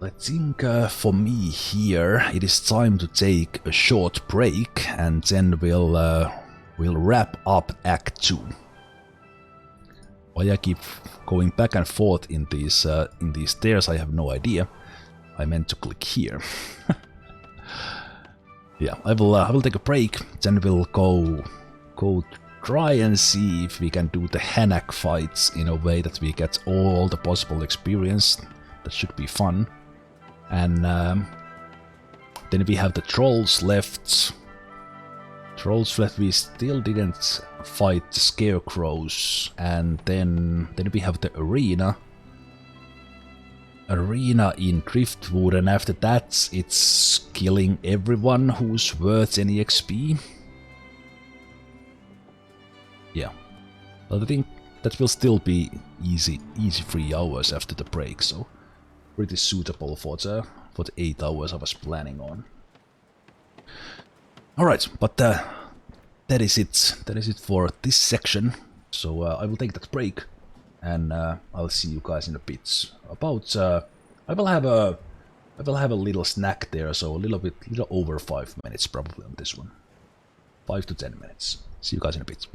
I think for me here it is time to take a short break, and then we'll wrap up Act 2. Why I keep going back and forth in these stairs, I have no idea. I meant to click here. Yeah, I will take a break, then we'll go try and see if we can do the Hanak fights in a way that we get all the possible experience. That should be fun. And then we have the trolls left. We still didn't fight the scarecrows, and then we have the arena in Driftwood, and after that it's killing everyone who's worth any XP. Yeah, but I think that will still be easy 3 hours after the break, so pretty suitable for the 8 hours I was planning on. Alright, but that is it. That is it for this section. So I will take that break, and I'll see you guys in a bit. About I will have a little snack there, so a little over 5 minutes probably on this one. 5 to 10 minutes. See you guys in a bit.